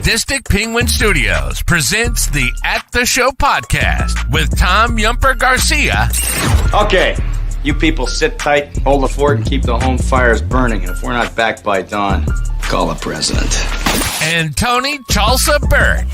Sadistic Penguin Studios presents the At the Show podcast with Tom Yumper Garcia. Okay, you people sit tight, hold the fort, and keep the home fires burning. And if we're not back by dawn, call the president. And Tony Chalsa Burt.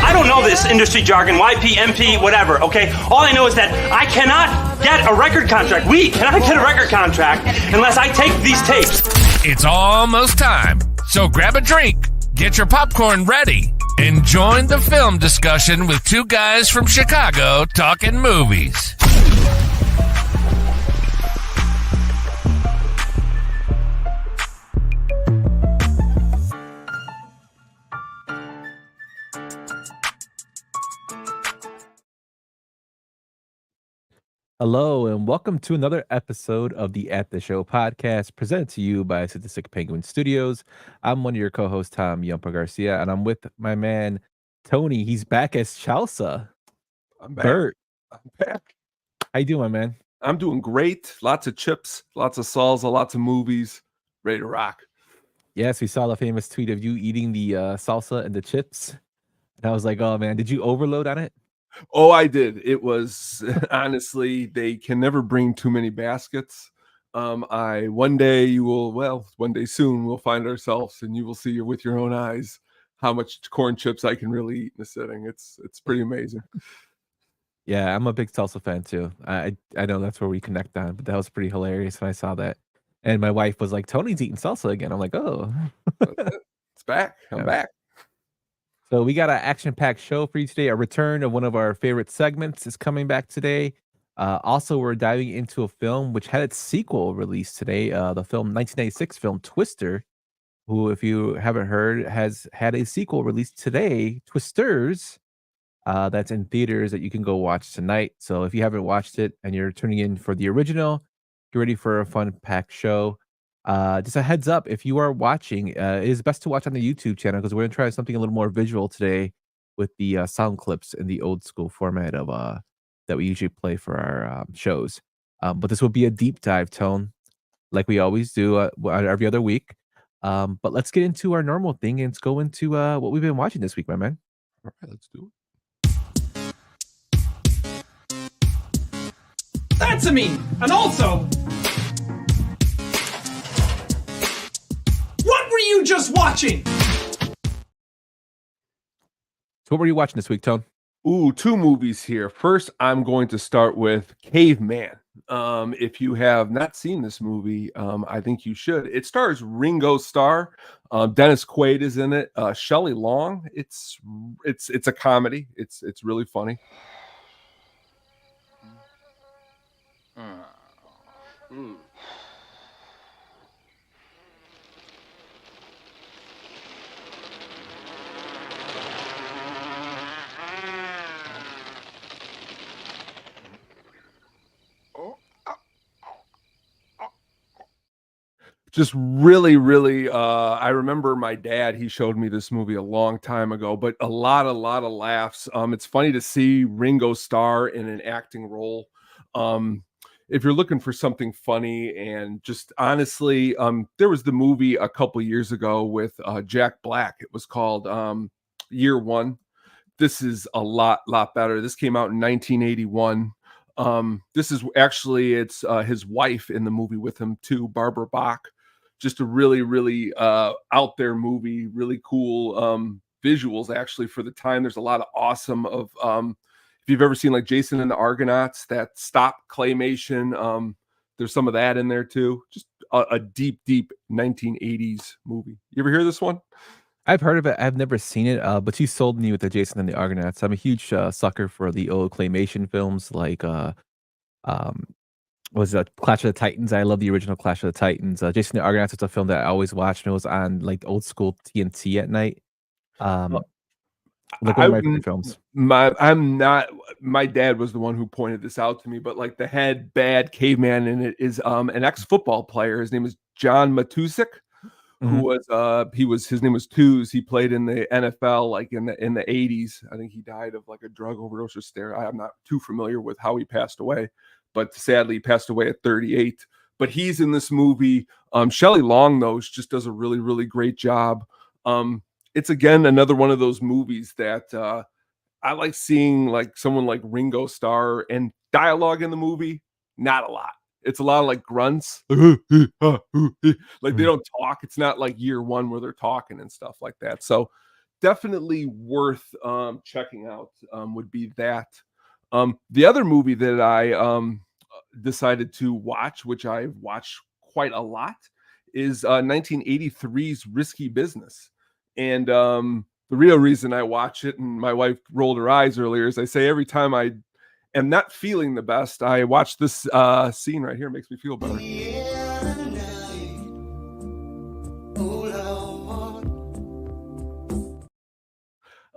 I don't know this industry jargon, YP, MP, whatever, okay? All I know is that I cannot get a record contract. We cannot get a record contract unless I take these tapes. It's almost time, so grab a drink, get your popcorn ready, and join the film discussion with two guys from Chicago talking movies. Hello, and welcome to another episode of the At the Show podcast presented to you by Sadistic Penguin Studios. I'm one of your co-hosts, Tom Yumper Garcia, and I'm with my man, Tony. He's back as Chalsa. I'm back. Bert. I'm back. How you doing, my man? I'm doing great. Lots of chips, lots of salsa, lots of movies. Ready to rock. Yes, we saw the famous tweet of you eating the salsa and the chips. And I was like, oh, man, did you overload on it? Oh, I did. It was, honestly, they can never bring too many baskets. One day soon we'll find ourselves and you will see with your own eyes how much corn chips I can really eat in a sitting. It's pretty amazing. Yeah, I'm a big salsa fan too. I know that's where we connect on, but that was pretty hilarious when I saw that. And my wife was like, Tony's eating salsa again. I'm like, oh. It's back. I'm back. So we got an action-packed show for you today. A return of one of our favorite segments is coming back today. Also, we're diving into a film which had its sequel released today. The 1996 film Twister, who, if you haven't heard, has had a sequel released today, Twisters. That's in theaters that you can go watch tonight. So if you haven't watched it and you're tuning in for the original, get ready for a fun-packed show. Just a heads up, if you are watching, it is best to watch on the YouTube channel because we're going to try something a little more visual today with the sound clips in the old school format of that we usually play for our shows. But this will be a deep dive tone like we always do every other week. But let's get into our normal thing and let's go into what we've been watching this week, my man. All right, let's do it. That's a me. And also, what were you just watching? So what were you watching this week, Tone? Ooh, two movies here. First, I'm going to start with Caveman. If you have not seen this movie, I think you should. It stars Ringo Starr. Dennis Quaid is in it. Shelley Long. It's a comedy. It's really funny. Just really, I remember my dad, he showed me this movie a long time ago, but a lot of laughs. It's funny to see Ringo Starr in an acting role. If you're looking for something funny and just honestly, there was the movie a couple years ago with Jack Black. It was called Year One. This is a lot better. This came out in 1981. This is actually, it's his wife in the movie with him too, Barbara Bach. Just a really out there movie, really cool visuals actually for the time. There's a lot of awesome of if you've ever seen like Jason and the Argonauts, that stop claymation, there's some of that in there too. Just a deep 1980s movie. You ever hear this one? I've heard of it. I've never seen it, but you sold me with the Jason and the Argonauts. I'm a huge sucker for the old claymation films like was it Clash of the Titans? I love the original Clash of the Titans. Jason and the Argonauts is a film that I always watched, and it was on like old school TNT at night. Like one of my favorite films. My dad was the one who pointed this out to me, but like the head bad caveman in it is an ex-football player. His name is John Matusik. His name was Twos. He played in the NFL like in the 80s. I think he died of like a drug overdose or stare. I'm not too familiar with how he passed away, but sadly he passed away at 38. But he's in this movie. Shelley Long though just does a really great job. it's again another one of those movies that I like seeing, like someone like Ringo Starr, and dialogue in the movie, not a lot. It's a lot of like grunts, like they Mm. don't talk. It's not like Year One where they're talking and stuff like that. So definitely worth checking out would be that. The other movie that I decided to watch, which I've watched quite a lot, is 1983's Risky Business. And the real reason I watch it, and my wife rolled her eyes earlier, is I say every time I am not feeling the best, I watch this scene right here. It makes me feel better.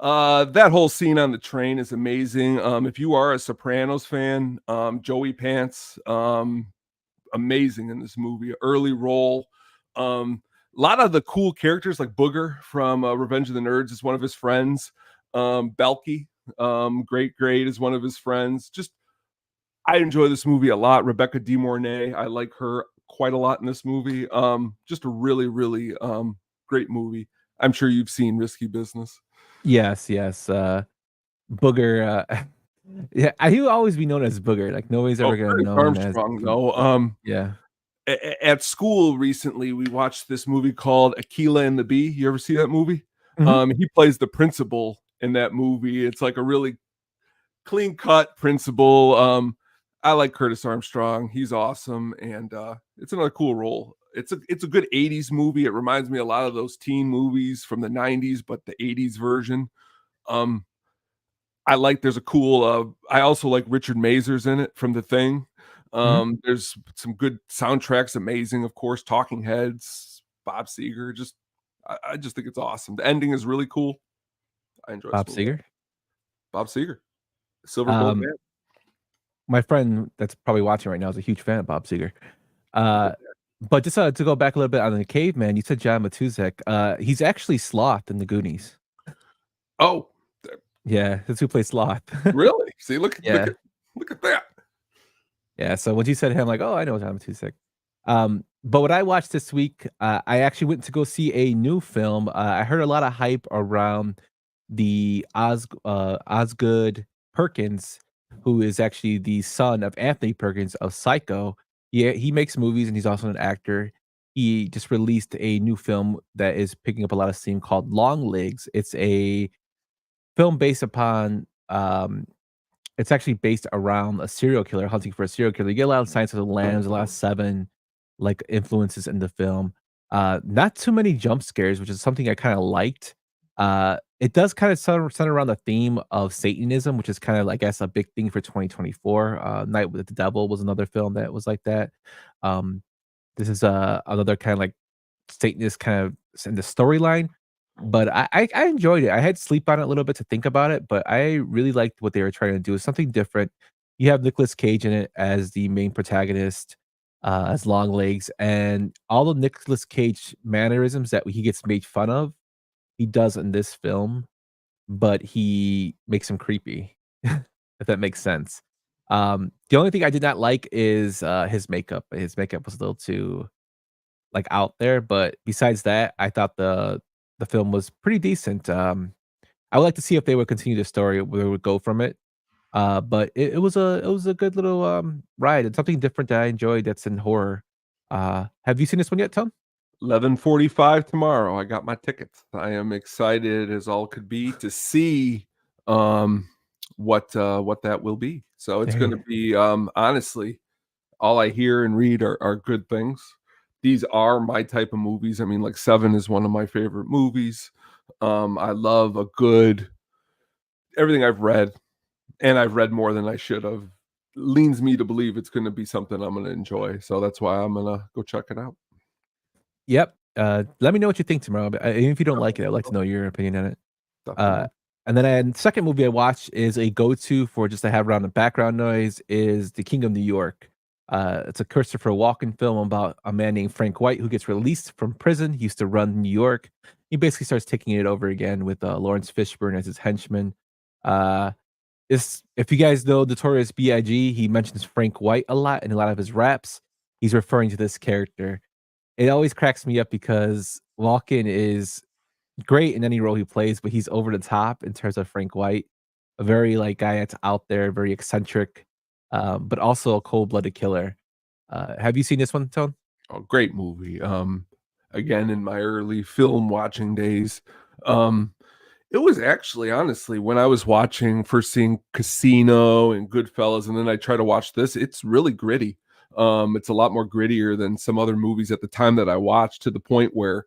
That whole scene on the train is amazing. If you are a Sopranos fan, Joey Pants, amazing in this movie. Early role. A lot of the cool characters, like Booger from Revenge of the Nerds, is one of his friends. Belky, great is one of his friends. Just I enjoy this movie a lot. Rebecca De Mornay, I like her quite a lot in this movie. Just a really great movie. I'm sure you've seen Risky Business. Yes, yes. Booger. Yeah, he'll always be known as Booger. Like nobody's ever gonna Curtis know him as. Armstrong, though. Yeah. At school recently, we watched this movie called Aquila and the Bee. You ever see that movie? Mhm. He plays the principal in that movie. It's like a really clean cut principal. I like Curtis Armstrong. He's awesome, and it's another cool role. It's a good 80s movie. It reminds me a lot of those teen movies from the 90s, but the 80s version. Um, I like there's a cool I also like Richard Mazur's in it from The Thing. Mhm. There's some good soundtracks, amazing, of course, Talking Heads, Bob Seger. Just I just think it's awesome. The ending is really cool. I enjoy this Bob movie. Seger. Bob Seger, Silver Bullet Um, Man. my friend that's probably watching right now is a huge fan of Bob Seger. But just to go back a little bit on the caveman, you said John Matuzek. He's actually Sloth in the Goonies. Oh, Yeah, that's who plays Sloth. really? See, Yeah. look at that. Yeah, so when you said him, like, oh, I know John Matuzek. But what I watched this week, I actually went to go see a new film. I heard a lot of hype around the Osgood Perkins, who is actually the son of Anthony Perkins of Psycho. Yeah, he makes movies and he's also an actor. He just released a new film that is picking up a lot of steam called Long Legs. It's a film based upon it's actually based around a serial killer hunting for a serial killer. You get a lot of Silence of the Lambs, a lot of Seven, like influences in the film. Not too many jump scares, which is something I kind of liked. It does kind of center around the theme of Satanism, which is kind of, I guess, a big thing for 2024. Night with the Devil was another film that was like that. Um, this is another kind of like Satanist kind of in the storyline. But I enjoyed it. I had to sleep on it a little bit to think about it, but I really liked what they were trying to do. It's something different. You have Nicolas Cage in it as the main protagonist, as Long Legs, and all the Nicolas Cage mannerisms that he gets made fun of, he does in this film, but he makes him creepy, if that makes sense. The only thing I did not like is his makeup. His makeup was a little too like out there, but besides that, I thought the film was pretty decent. I would like to see if they would continue the story, where it would go from it. But it was a good little ride and something different that I enjoyed that's in horror. Have you seen this one yet, Tom? 11:45 tomorrow. I got my tickets. I am excited as all could be to see what that will be. So it's going to be honestly, all I hear and read are good things. These are my type of movies. I mean, like Seven is one of my favorite movies. I love a good everything I've read, and I've read more than I should have, leans me to believe it's going to be something I'm going to enjoy. So that's why I'm going to go check it out. Yep. Let me know what you think tomorrow. But even if you don't like it, I'd like to know your opinion on it. Definitely. And then second movie I watched is a go-to for just to have around the background noise is The King of New York. It's a Christopher Walken film about a man named Frank White who gets released from prison. He used to run New York. He basically starts taking it over again with Lawrence Fishburne as his henchman. If you guys know Notorious B.I.G., he mentions Frank White a lot in a lot of his raps. He's referring to this character. It always cracks me up because Walken is great in any role he plays, but he's over the top in terms of Frank White, a very like guy that's out there, very eccentric, but also a cold-blooded killer. Have you seen this one, Tone? Oh, great movie. Again, in my early film watching days, um, it was actually honestly when I was watching first seeing Casino and Goodfellas, and then I try to watch this. It's really gritty. It's a lot more grittier than some other movies at the time that I watched, to the point where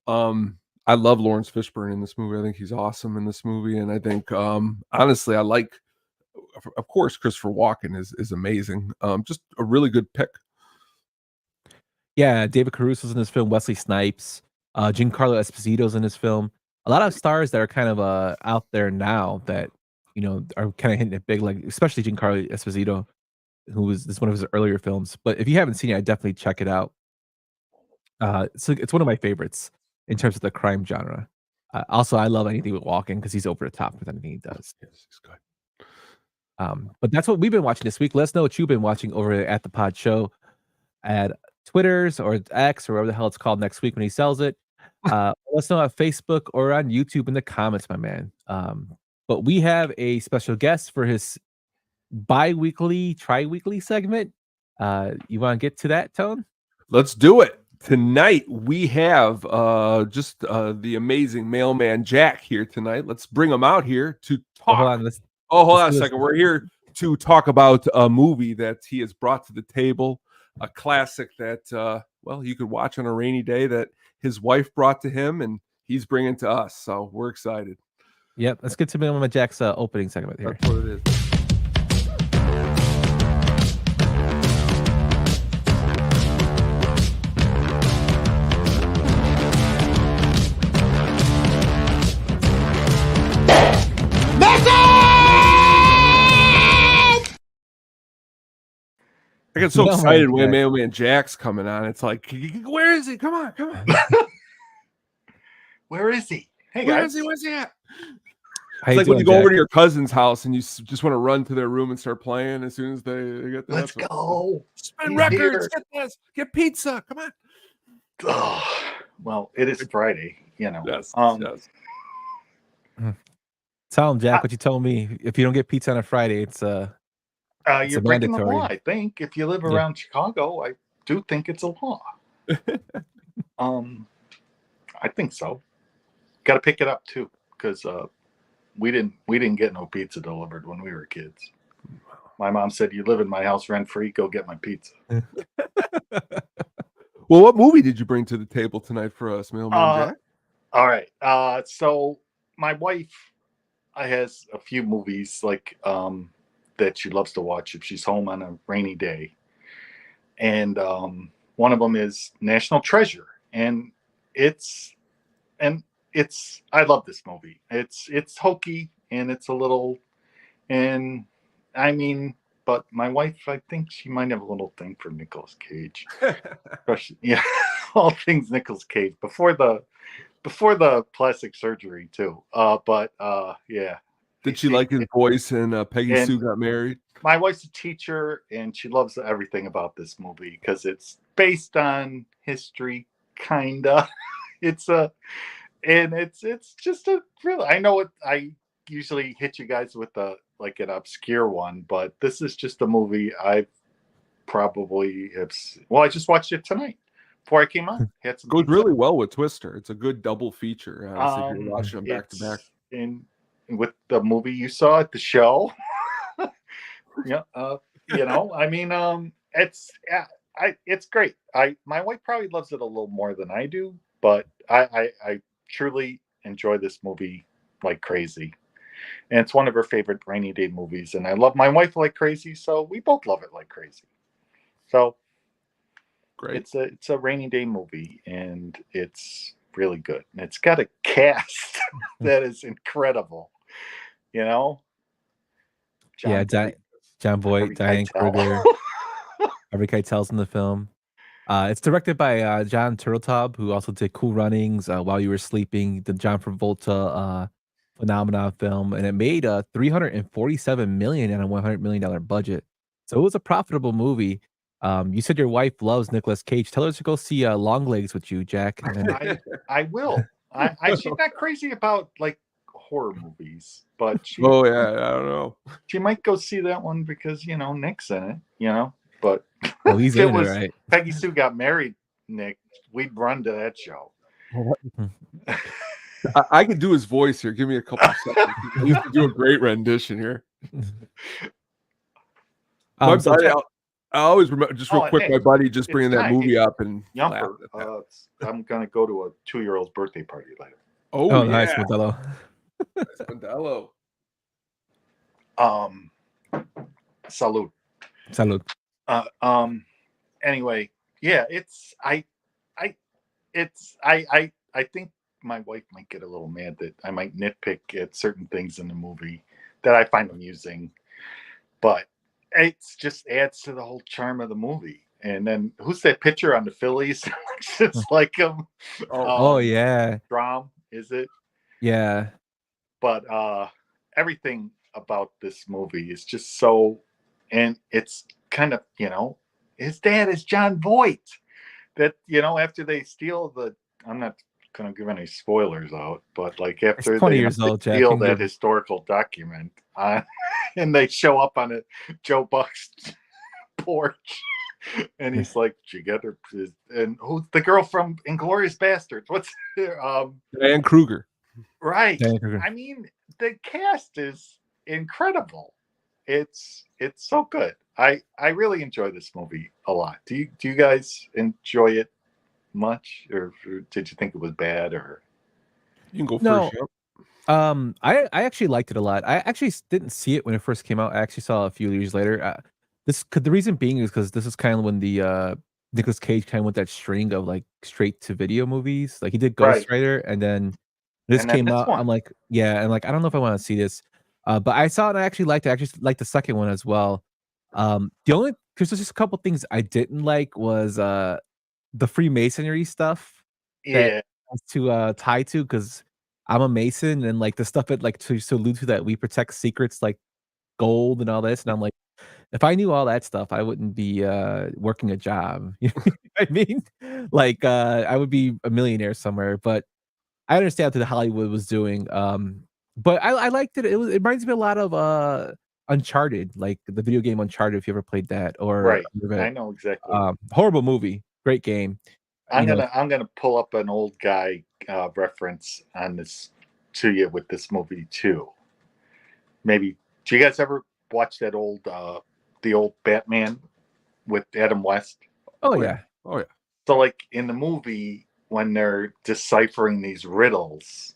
I love Lawrence Fishburne in this movie. I think he's awesome in this movie, and I think honestly, I like, of course, Christopher Walken is amazing. Just a really good pick. Yeah, David Caruso's in this film, Wesley Snipes, Giancarlo Esposito's in this film. A lot of stars that are kind of out there now that are kind of hitting it big, like especially Giancarlo Esposito, this is one of his earlier films. But if you haven't seen it, I definitely check it out. So it's one of my favorites in terms of the crime genre. Also, I love anything with Walken because he's over the top with anything he does. Yes, he's good. But that's what we've been watching this week. Let us know what you've been watching over at the Pod Show at Twitter's or X or whatever the hell it's called next week when he sells it. Let us know on Facebook or on YouTube in the comments, my man. But we have a special guest for his bi-weekly, tri-weekly segment. You want to get to that, Tone? Let's do it. Tonight we have just the amazing mailman Jack here tonight. Let's bring him out here to talk. Hold on, hold on a second. We're here to talk about a movie that he has brought to the table, a classic that well, you could watch on a rainy day, that his wife brought to him and he's bringing to us. So we're excited. Yep, let's get to Mailman Jack's opening segment here. That's what it is. I get so excited when Mailman Jack's coming on. It's like, where is he? Come on, come on. Where is he? Hey, where guys. is he? Where's he at? How It's like when you doing, go over Jack? to your cousin's house and you just want to run to their room and start playing as soon as they get there. Let's go. Spin He's records. here. Get this. Get pizza. Come on. Oh, well, it is Friday, Yes. Yes. Tell him, Jack, what you told me. If you don't get pizza on a Friday, it's you're breaking the mandatory. law, I think. If you live around Chicago, I do think it's a law. I think so. Got to pick it up too, because we didn't get no pizza delivered when we were kids. My mom said, "You live in my house rent free. Go get my pizza." Well, what movie did you bring to the table tonight for us, Mailman Jack? All right. So my wife has a few movies like that she loves to watch if she's home on a rainy day, and one of them is National Treasure, and I love this movie. It's hokey and it's a little, and I mean, but my wife, I think she might have a little thing for Nicolas Cage. Yeah, all things Nicolas Cage before the plastic surgery too. Yeah. Did she like his voice in Peggy Sue Got Married? My wife's a teacher and she loves everything about this movie because it's based on history, kinda. It's just a really, I know I usually hit you guys with an obscure one, but this is just a movie I probably have seen. Well, I just watched it tonight before I came on. Goes really well with Twister. It's a good double feature. If you're watching them back to back. And with the movie you saw at the show. Yeah, I mean, it's great. My wife probably loves it a little more than I do, but I truly enjoy this movie like crazy. And it's one of her favorite rainy day movies, and I love my wife like crazy, so we both love it like crazy. So great. It's a rainy day movie, and it's really good. And it's got a cast that is incredible. John Voight, Diane Kruger, Harvey Keitel's in the film. It's directed by John Turteltaub, who also did Cool Runnings, While You Were Sleeping, the John Travolta phenomenon film, and it made $347 million on a $100 million budget. So it was a profitable movie. You said your wife loves Nicolas Cage. Tell her to go see Longlegs with you, Jack. And then... I will. She's not crazy about like horror movies, but she Oh yeah, I don't know. she might go see that one because Nick's in it, But Oh, he's if it in it, was right? Peggy Sue Got Married, Nick, we'd run to that show. I could do his voice here. Give me a couple seconds. I used to do a great rendition here. My buddy, I always remember, just real quick, my buddy just bringing that movie up and Yumper. I'm gonna go to a 2-year-old's birthday party later. Oh, nice, yeah. Modelo. Nice Modelo. Salud. Anyway, yeah, I think my wife might get a little mad that I might nitpick at certain things in the movie that I find amusing, but it's just adds to the whole charm of the movie. And then who's that picture on the Phillies? Just like him. Oh yeah. Drom, is it? Yeah. But everything about this movie is just so, and it's kind of, his dad is John Voight. That, after they steal I'm not going to give any spoilers out, but like after they steal that historical document and they show up on a Joe Buck's porch and he's like, "Did you get her?" And who's the girl from Inglourious Bastards? What's Diane Kruger. Right. I mean, the cast is incredible. It's so good. I really enjoy this movie a lot. Do you guys enjoy it much, or did you think it was bad? Or you can go first. No. I actually liked it a lot. I actually didn't see it when it first came out. I actually saw it a few years later. The reason being is because this is kind of when the Nicolas Cage kind of went that string of like straight to video movies. Like he did Ghost Rider, and then this came out. I'm like, yeah, and like I don't know if I want to see this. But I saw it and I actually liked it. I actually liked the second one as well. The only because there's just a couple things I didn't like was the Freemasonry stuff. Yeah. To tie to, because I'm a Mason, and like the stuff that like to allude to that we protect secrets like gold and all this, and I'm like, if I knew all that stuff, I wouldn't be working a job. You know what I mean? Like I would be a millionaire somewhere. But I understand what Hollywood was doing. But I liked it. It reminds me a lot of Uncharted, like the video game Uncharted, if you ever played that. Or I know exactly. Horrible movie, great game. I'm gonna pull up an old guy reference on this to you with this movie too. Maybe do you guys ever watch that old the old Batman with Adam West? Oh yeah. So like in the movie when they're deciphering these riddles,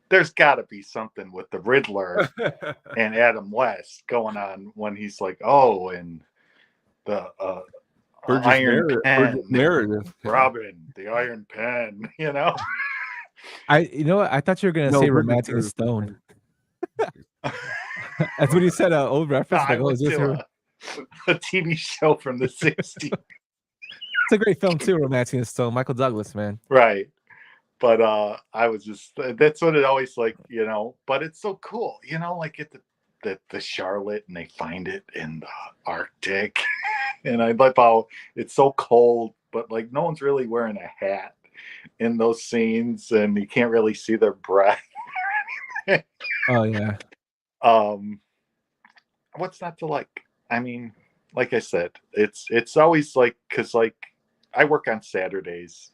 there's got to be something with the Riddler and Adam West going on when he's like, oh, and the Iron Pen, Robin, the Iron Pen, I thought you were gonna say Romancing the Stone. That's what you said. Old reference. Like, is this a TV show from the 60s? It's a great film too, Romancing the Stone. Michael Douglas, man. Right. But I was just that's what it always like, but it's so cool, like at the Charlotte and they find it in the Arctic. And I love how it's so cold, but like no one's really wearing a hat in those scenes and you can't really see their breath. Oh yeah. What's not to like? I mean, like I said, it's always like, because like I work on Saturdays,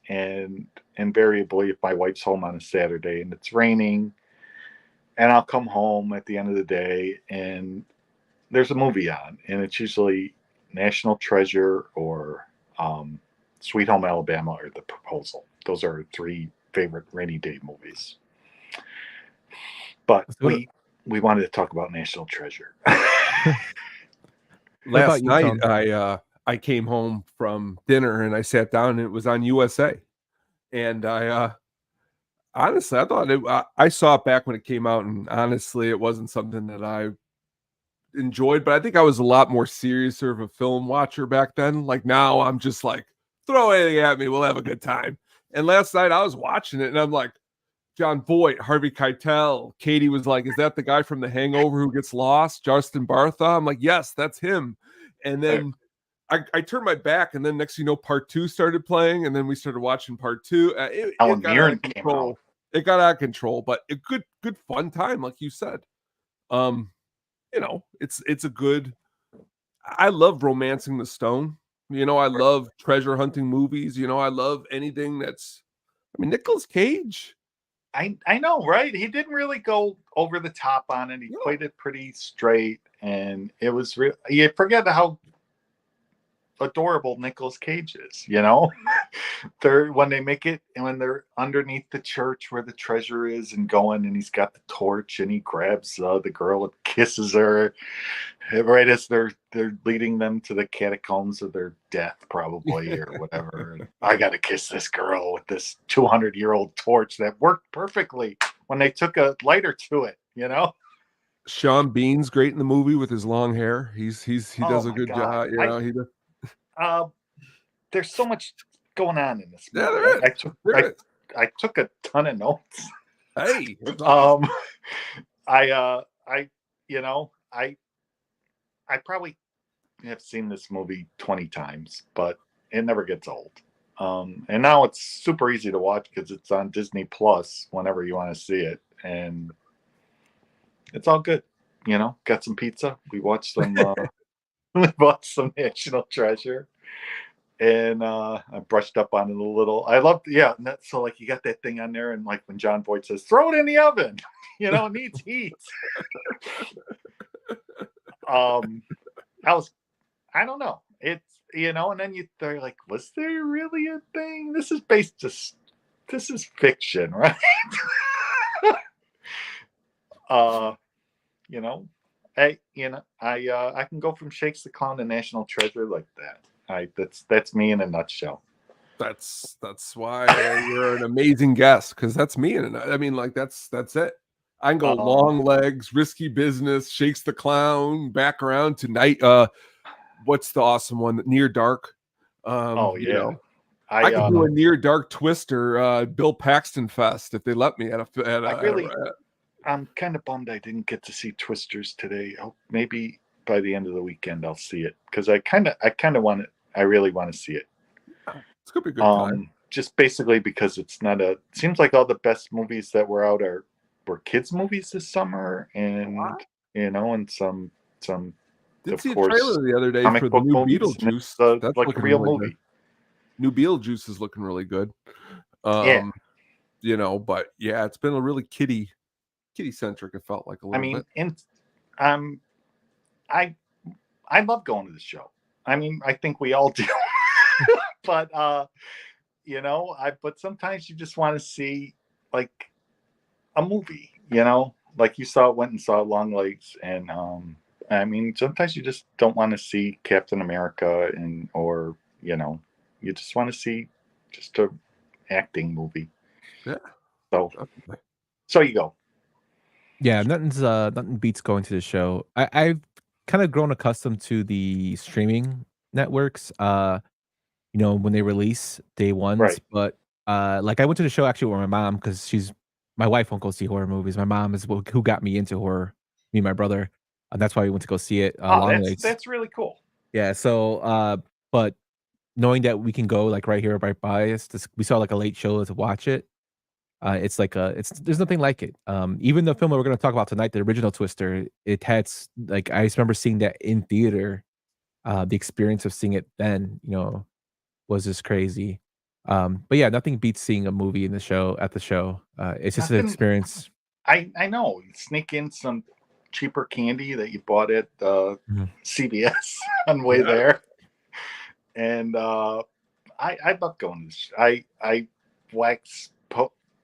and invariably if my wife's home on a Saturday and it's raining, and I'll come home at the end of the day and there's a movie on, and it's usually National Treasure or Sweet Home Alabama or The Proposal. Those are 3 favorite rainy day movies. But we wanted to talk about National Treasure. Last night, I came home from dinner and I sat down and it was on USA. And I honestly, I thought I saw it back when it came out, and honestly, it wasn't something that I enjoyed. But I think I was a lot more serious of a film watcher back then. Like now, I'm just like, throw anything at me, we'll have a good time. And last night, I was watching it and I'm like, John Voight, Harvey Keitel. Katie was like, is that the guy from The Hangover who gets lost? Justin Bartha? I'm like, yes, that's him. And then I turned my back, and then next thing you know, part 2 started playing, and then we started watching part 2. It got out of control. It got out of control, but a good fun time, like you said. It's a good. I love Romancing the Stone. I love treasure hunting movies. I love anything that's. I mean, Nicolas Cage. I know, right? He didn't really go over the top on it. He played it pretty straight, and it was real. You forget how adorable Nicolas Cage is, when they make it, and when they're underneath the church where the treasure is and going, and he's got the torch and he grabs the girl and kisses her right as they're leading them to the catacombs of their death, probably, or whatever. I gotta kiss this girl with this 200-year-old torch that worked perfectly when they took a lighter to it. Sean Bean's great in the movie with his long hair. He does a good job. He does. There's so much going on in this movie. Yeah, there is. I took a ton of notes. Hey, I probably have seen this movie 20 times, but it never gets old. And now it's super easy to watch because it's on Disney Plus whenever you want to see it, and it's all good. Got some pizza. We watched some. We watched some National Treasure. And I brushed up on it a little. I loved, so like you got that thing on there, and like when John Voight says, "Throw it in the oven," it needs heat. I don't know. It's and then they're like, was there really a thing? This is fiction, right? I can go from Shakes the Clown to National Treasure like that. That's me in a nutshell. That's why you're an amazing guest, because that's me that's it. I can go Long Legs, Risky Business, Shakes the Clown, back around to Night. What's the awesome one? Near Dark. I can do a Near Dark Twister, Bill Paxton Fest if they let me. I'm kind of bummed I didn't get to see Twisters today. Oh, maybe by the end of the weekend I'll see it, because I want it. I really want to see it. It's gonna be a good time. Just basically because it's not it seems like all the best movies that were out were kids movies this summer, and and some did see a trailer the other day for the new Beetlejuice. That's like a real really movie. Good. New Beetlejuice is looking really good. But it's been a really kiddie centric. It felt like a little bit. And I love going to the show. I think we all do. But but sometimes you just want to see like a movie, like you went and saw Long Legs, and sometimes you just don't want to see Captain America, or you just want to see just a acting movie. Yeah. So you go. Yeah, nothing beats going to the show. I've kind of grown accustomed to the streaming networks, when they release day ones. Right. But like I went to the show actually with my mom, because my wife won't go see horror movies. My mom is who got me into horror, me and my brother. And that's why we went to go see it. That's really cool. Yeah. So, but knowing that we can go like right here, right by us, we saw like a late show to watch it. It's like there's nothing like it. Even the film that we're going to talk about tonight, the original Twister, it had like, I just remember seeing that in theater. The experience of seeing it then, was just crazy. But yeah, nothing beats seeing a movie at the show. It's just an experience. I know. Sneak in some cheaper candy that you bought at CVS on the way there. And I love going to this. I wax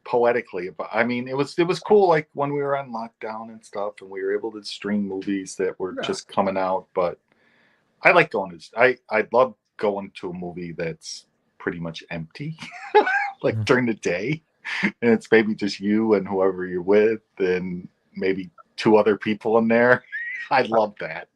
poetically about. It was cool, like when we were on lockdown and stuff, and we were able to stream movies that were just coming out. But I like going to. I love going to a movie that's pretty much empty, like during the day, and it's maybe just you and whoever you're with, and maybe two other people in there. I love that.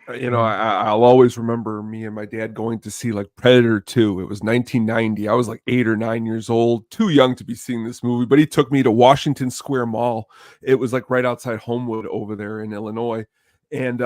I'll always remember me and my dad going to see like Predator 2. It was 1990. I was like 8 or 9 years old, too young to be seeing this movie, but he took me to Washington Square Mall. It was like right outside Homewood over there in Illinois. And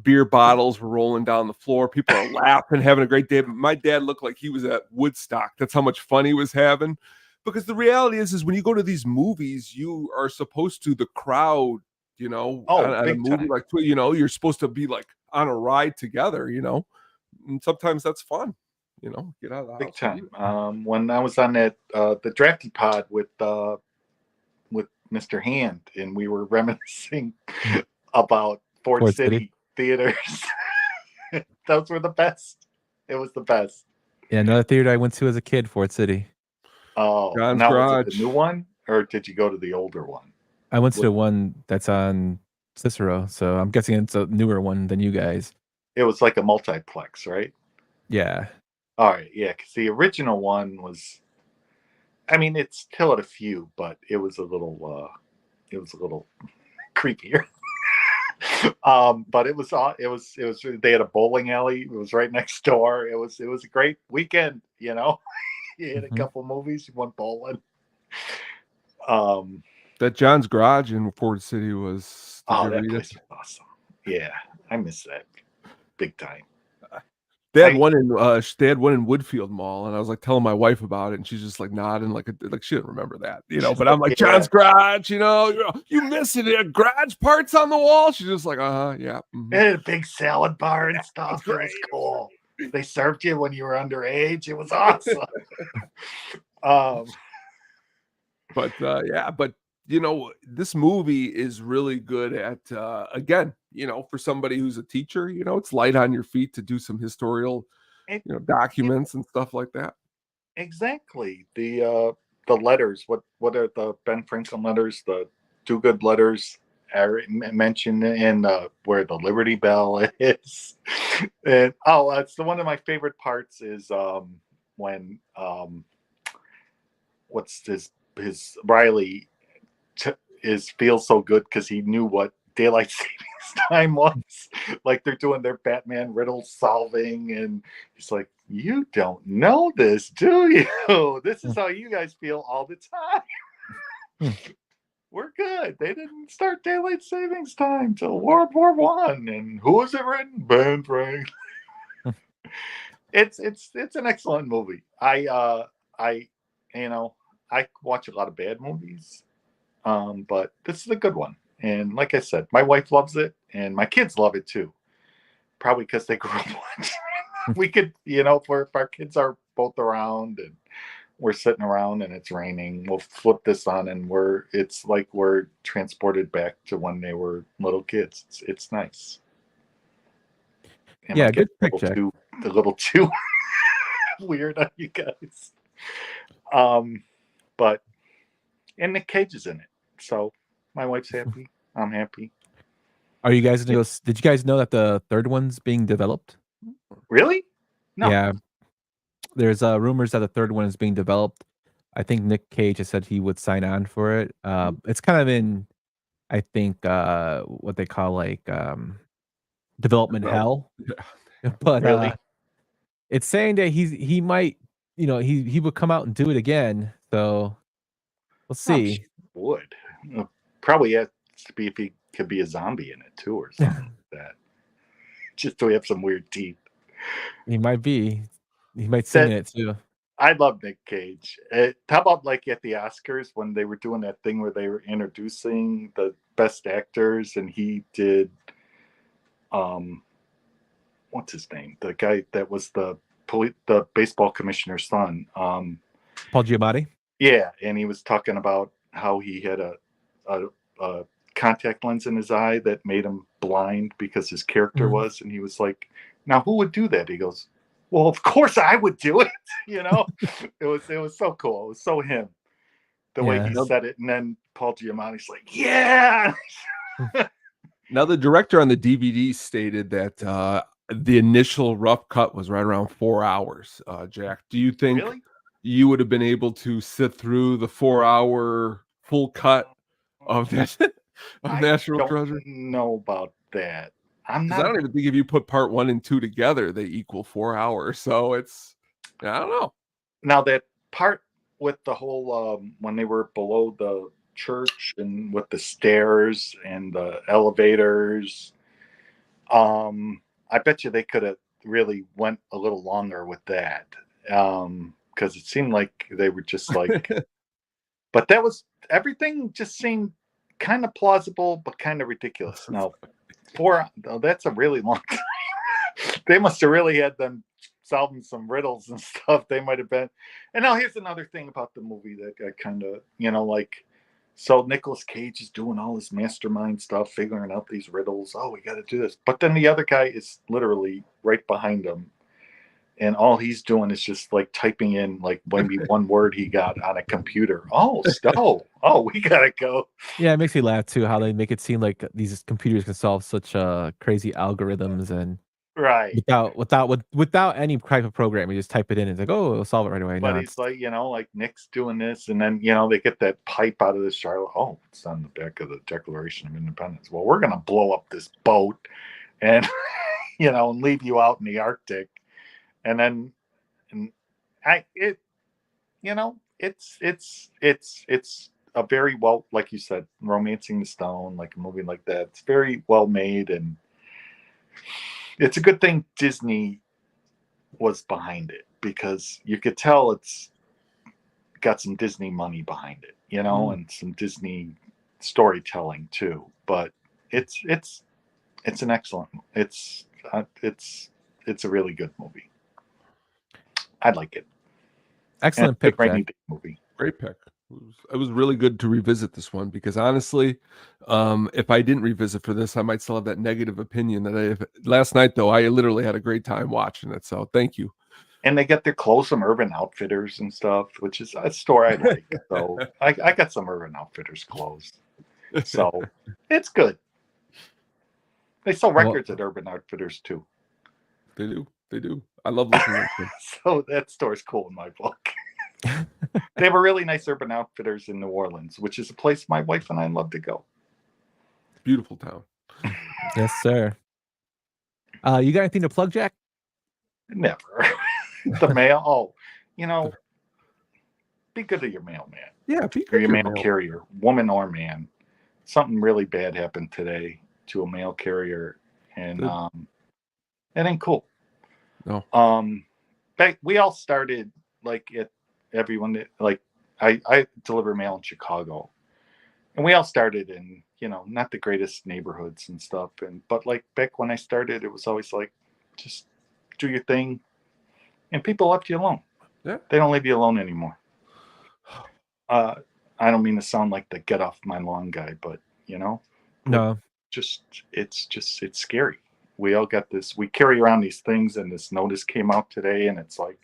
beer bottles were rolling down the floor. People are laughing, having a great day. But my dad looked like he was at Woodstock. That's how much fun he was having. because the reality is when you go to these movies, you are supposed to the crowd, Oh, on a big movie time. like, you're supposed to be like on a ride together, and sometimes that's fun, get out of the Big house. time. When I was on that the drafty pod with Mr. Hand, and we were reminiscing about Ford Ford City, City. theaters. Those were the best. It was the best. Yeah, another theater I went to as a kid, Ford City. Oh, John's now was it Garage. the new one, or did you go to the older one? I went to the one that's on Cicero, so I'm guessing it's a newer one than you guys. It was like a multiplex, right? Yeah. All right, yeah, because the original one was, I mean, it's still at a few, but it was a little creepier. But it was they had a bowling alley. It was right next door. It was a great weekend. You had a couple movies. You went bowling. That John's Garage in Ford City was. Did you That read place it? was awesome. Yeah, I miss that big time. They had one in Woodfield Mall, and I was like telling my wife about it, and she's just like nodding, like she didn't remember that, But I'm like, John's Garage, you missing it? Garage parts on the wall. She's just like, yeah. They had a big salad bar and stuff. It was cool. They served you when you were underage. It was awesome. But this movie is really good at again, for somebody who's a teacher, it's light on your feet to do some historical, documents and stuff like that. Exactly. The letters. What are the Ben Franklin letters? The do-good letters are mentioned in where the Liberty Bell is. And it's one of my favorite parts is when what's his Riley feels so good because he knew what daylight savings time was. Like they're doing their Batman riddle solving, and he's like, "You don't know this, do you? This is how you guys feel all the time. We're good. They didn't start daylight savings time till World War One. And who was it written? Ben Franklin." It's an excellent movie. I watch a lot of bad movies. But this is a good one. And like I said, my wife loves it and my kids love it too. Probably because they grew up watching it. We could, if our kids are both around and we're sitting around and it's raining, we'll flip this on and it's like we're transported back to when they were little kids. It's nice. And yeah, good pick, Jack. A little too weird on you guys. But and Nick Cage is in it. So my wife's happy. I'm happy. Are you guys gonna go? Did you guys know that the third one's being developed? Really? No. Yeah. There's rumors that the third one is being developed. I think Nick Cage has said he would sign on for it. It's kind of in, I think, what they call like development hell. But really, it's saying that he might, he would come out and do it again. So we'll see. Would probably has to be if he could be a zombie in it too, or something like that. Just to have some weird teeth. He might be. He might sing in it too. I love Nick Cage. How about like at the Oscars when they were doing that thing where they were introducing the best actors, and he did, what's his name? The guy that was the baseball commissioner's son. Paul Giamatti. Yeah, and he was talking about how he had a contact lens in his eye that made him blind because his character was, and he was like, "Now who would do that?" He goes, "Well, of course I would do it." It was so cool. It was so him, the way he said it, and then Paul Giamatti's like, "Yeah." Now the director on the DVD stated that the initial rough cut was right around 4 hours. Jack, do you think you would have been able to sit through the 4-hour full cut of that of National Treasure? I don't know about that. I don't even think if you put part 1 and 2 together, they equal 4 hours. So I don't know. Now that part with the whole when they were below the church and with the stairs and the elevators, I bet you they could have really went a little longer with that. because it seemed like they were just like, but that was everything. Just seemed kind of plausible, but kind of ridiculous. Now, that's a really long time. They must have really had them solving some riddles and stuff. They might have been. And now here's another thing about the movie that I kind of, like, so Nicolas Cage is doing all this mastermind stuff, figuring out these riddles. Oh, we got to do this. But then the other guy is literally right behind him. And all he's doing is just like typing in like maybe one word he got on a computer. Oh, we got to go. Yeah, it makes me laugh too, how they make it seem like these computers can solve such crazy algorithms and Right. without any type of program. You just type it in and it's like, oh, it'll solve it right away. But No, he's like, like Nick's doing this, and then they get that pipe out of the Charlotte. Oh, it's on the back of the Declaration of Independence. Well, we're gonna blow up this boat, and and leave you out in the Arctic, and then, it's a very well, like you said, Romancing the Stone, like a movie like that. It's very well made, and it's a good thing Disney was behind it, because you could tell it's got some Disney money behind it, and some Disney storytelling too. But it's an excellent. It's a really good movie. I like it. excellent pick, rainy Jack. day movie. Great pick. It was really good to revisit this one, because honestly, if I didn't revisit for this, I might still have that negative opinion that I have. Last night, though, I literally had a great time watching it. So thank you. And they get their clothes from Urban Outfitters and stuff, which is a store I like. So I got some Urban Outfitters clothes. So it's good. They sell records at Urban Outfitters too. They do. They do. I love looking at them. So that store's cool in my book. They have a really nice Urban Outfitters in New Orleans, which is a place my wife and I love to go. Beautiful town. Yes, sir. You got anything to plug, Jack? Never. The mail. Be good to your mailman. Yeah, be good Or your to mail carrier, woman or man. Something really bad happened today to a mail carrier, and it ain't cool. No. We all started everyone like I deliver mail in Chicago, and we all started in not the greatest neighborhoods and stuff, but like back when I started, it was always like, just do your thing, and people left you alone. Yeah. They don't leave you alone anymore. I don't mean to sound like the get off my lawn guy, but No. it's scary. We all got this. We carry around these things, and this notice came out today, and it's like,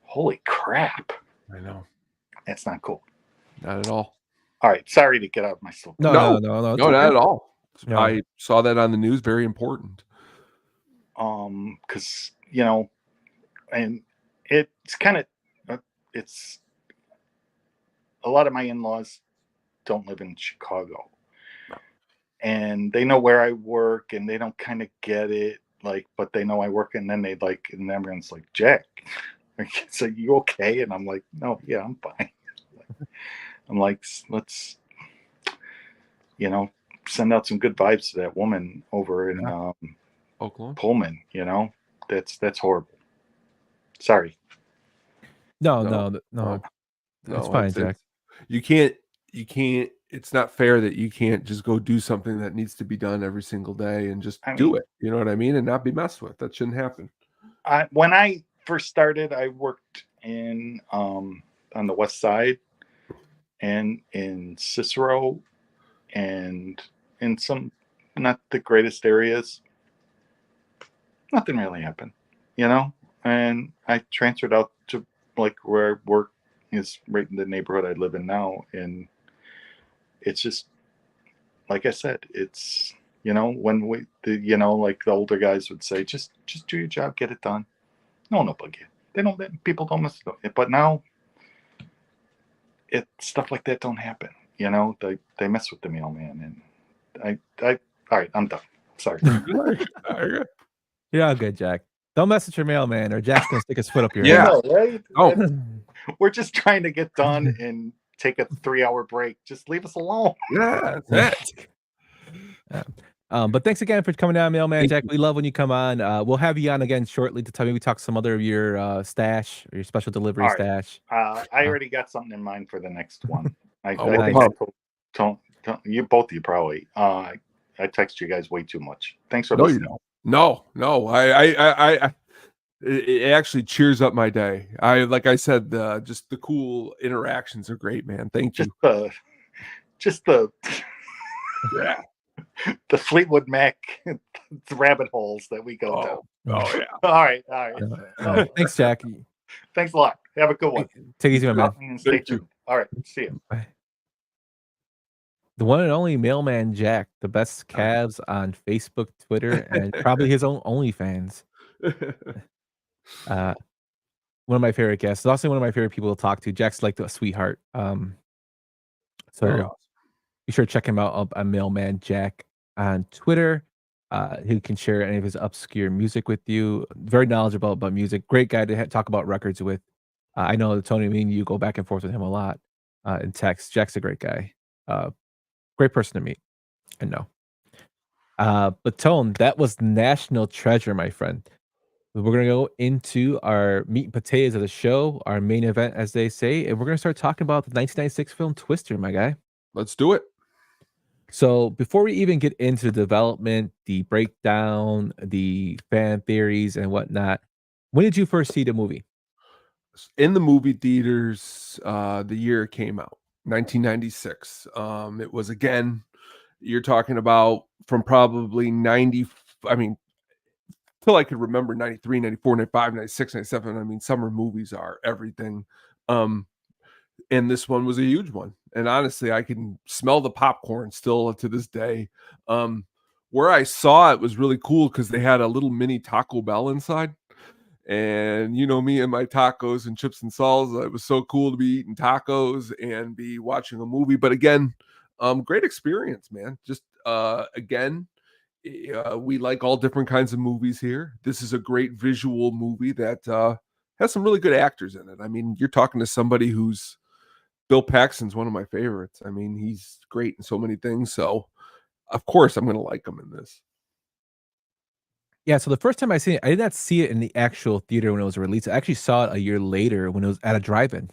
holy crap! I know. It's not cool. Not at all. All right, sorry to get out of my soul. No, not at all. No. I saw that on the news. Very important. Because and it's kind of it's a lot of my in-laws don't live in Chicago. And they know where I work, and they don't kind of get it, but they know I work, and then and everyone's like, Jack, so you okay? And I'm like, no, yeah, I'm fine. I'm like, let's, send out some good vibes to that woman over in Oakland. Pullman. That's horrible. Sorry. No. That's fine, Jack. You can't. It's not fair that you can't just go do something that needs to be done every single day and just do it. You know what I mean? And not be messed with. That shouldn't happen. When I first started, I worked in on the West Side and in Cicero and in some not the greatest areas. Nothing really happened, and I transferred out to where I work is right in the neighborhood I live in now, and it's just like I said, it's when the older guys would say, just do your job, get it done. No bug you. People don't mess with it. But now stuff like that don't happen. They mess with the mailman, and I all right, I'm done. Sorry. You're all good, Jack. Don't mess with your mailman, or Jack's gonna stick his foot up your Yeah. ass. Right? Oh. We're just trying to get done and take a 3-hour break. Just leave us alone. Yeah, that's it. Yeah. But thanks again for coming down, Mailman Thank Jack. you. We love when you come on. We'll have you on again shortly to tell me we talk some other of your stash or your special delivery All right. stash. I already got something in mind for the next one. I well, think I told you both of you probably. I text you guys way too much. Thanks for No, you listening. don't. No. It actually cheers up my day. Like I said, just the cool interactions are great, man. Thank you. Just the Yeah. the Fleetwood Mac rabbit holes that we go down. Oh yeah. All right. Thanks, Jack. Thanks a lot. Have a good one. Take it easy, my man. And stay tuned. All right. See you. Bye. The one and only Mailman Jack, the best Cavs on Facebook, Twitter, and probably his own OnlyFans. One of my favorite guests. Also one of my favorite people to talk to. Jack's like a sweetheart. So Very awesome. be sure to check him out up on Mailman Jack on Twitter. Who can share any of his obscure music with you. Very knowledgeable about music. Great guy to talk about records with. I know Tony, me and you go back and forth with him a lot in text. Jack's a great guy. Great person to meet and know. But Tone, that was National Treasure, my friend. We're going to go into our meat and potatoes of the show, our main event, as they say, and we're going to start talking about the 1996 film Twister, my guy. Let's do it. So before we even get into the development, the breakdown, the fan theories and whatnot, when did you first see the movie? In the movie theaters, the year it came out, 1996. It was, again, you're talking about from probably 90, I mean, till I could remember, 93, 94, 95, 96, 97. I mean, summer movies are everything. And this one was a huge one. And honestly, I can smell the popcorn still to this day. Where I saw it was really cool because they had a little mini Taco Bell inside. And you know me and my tacos and chips and salsa. It was so cool to be eating tacos and be watching a movie. But again, great experience, man. Just again, we like all different kinds of movies here. This is a great visual movie that has some really good actors in it. I mean, you're talking to somebody who's Bill Paxton's one of my favorites. I mean, he's great in so many things. So, of course, I'm going to like him in this. Yeah, so the first time I seen it, I did not see it in the actual theater when it was released. I actually saw it a year later when it was at a drive-in.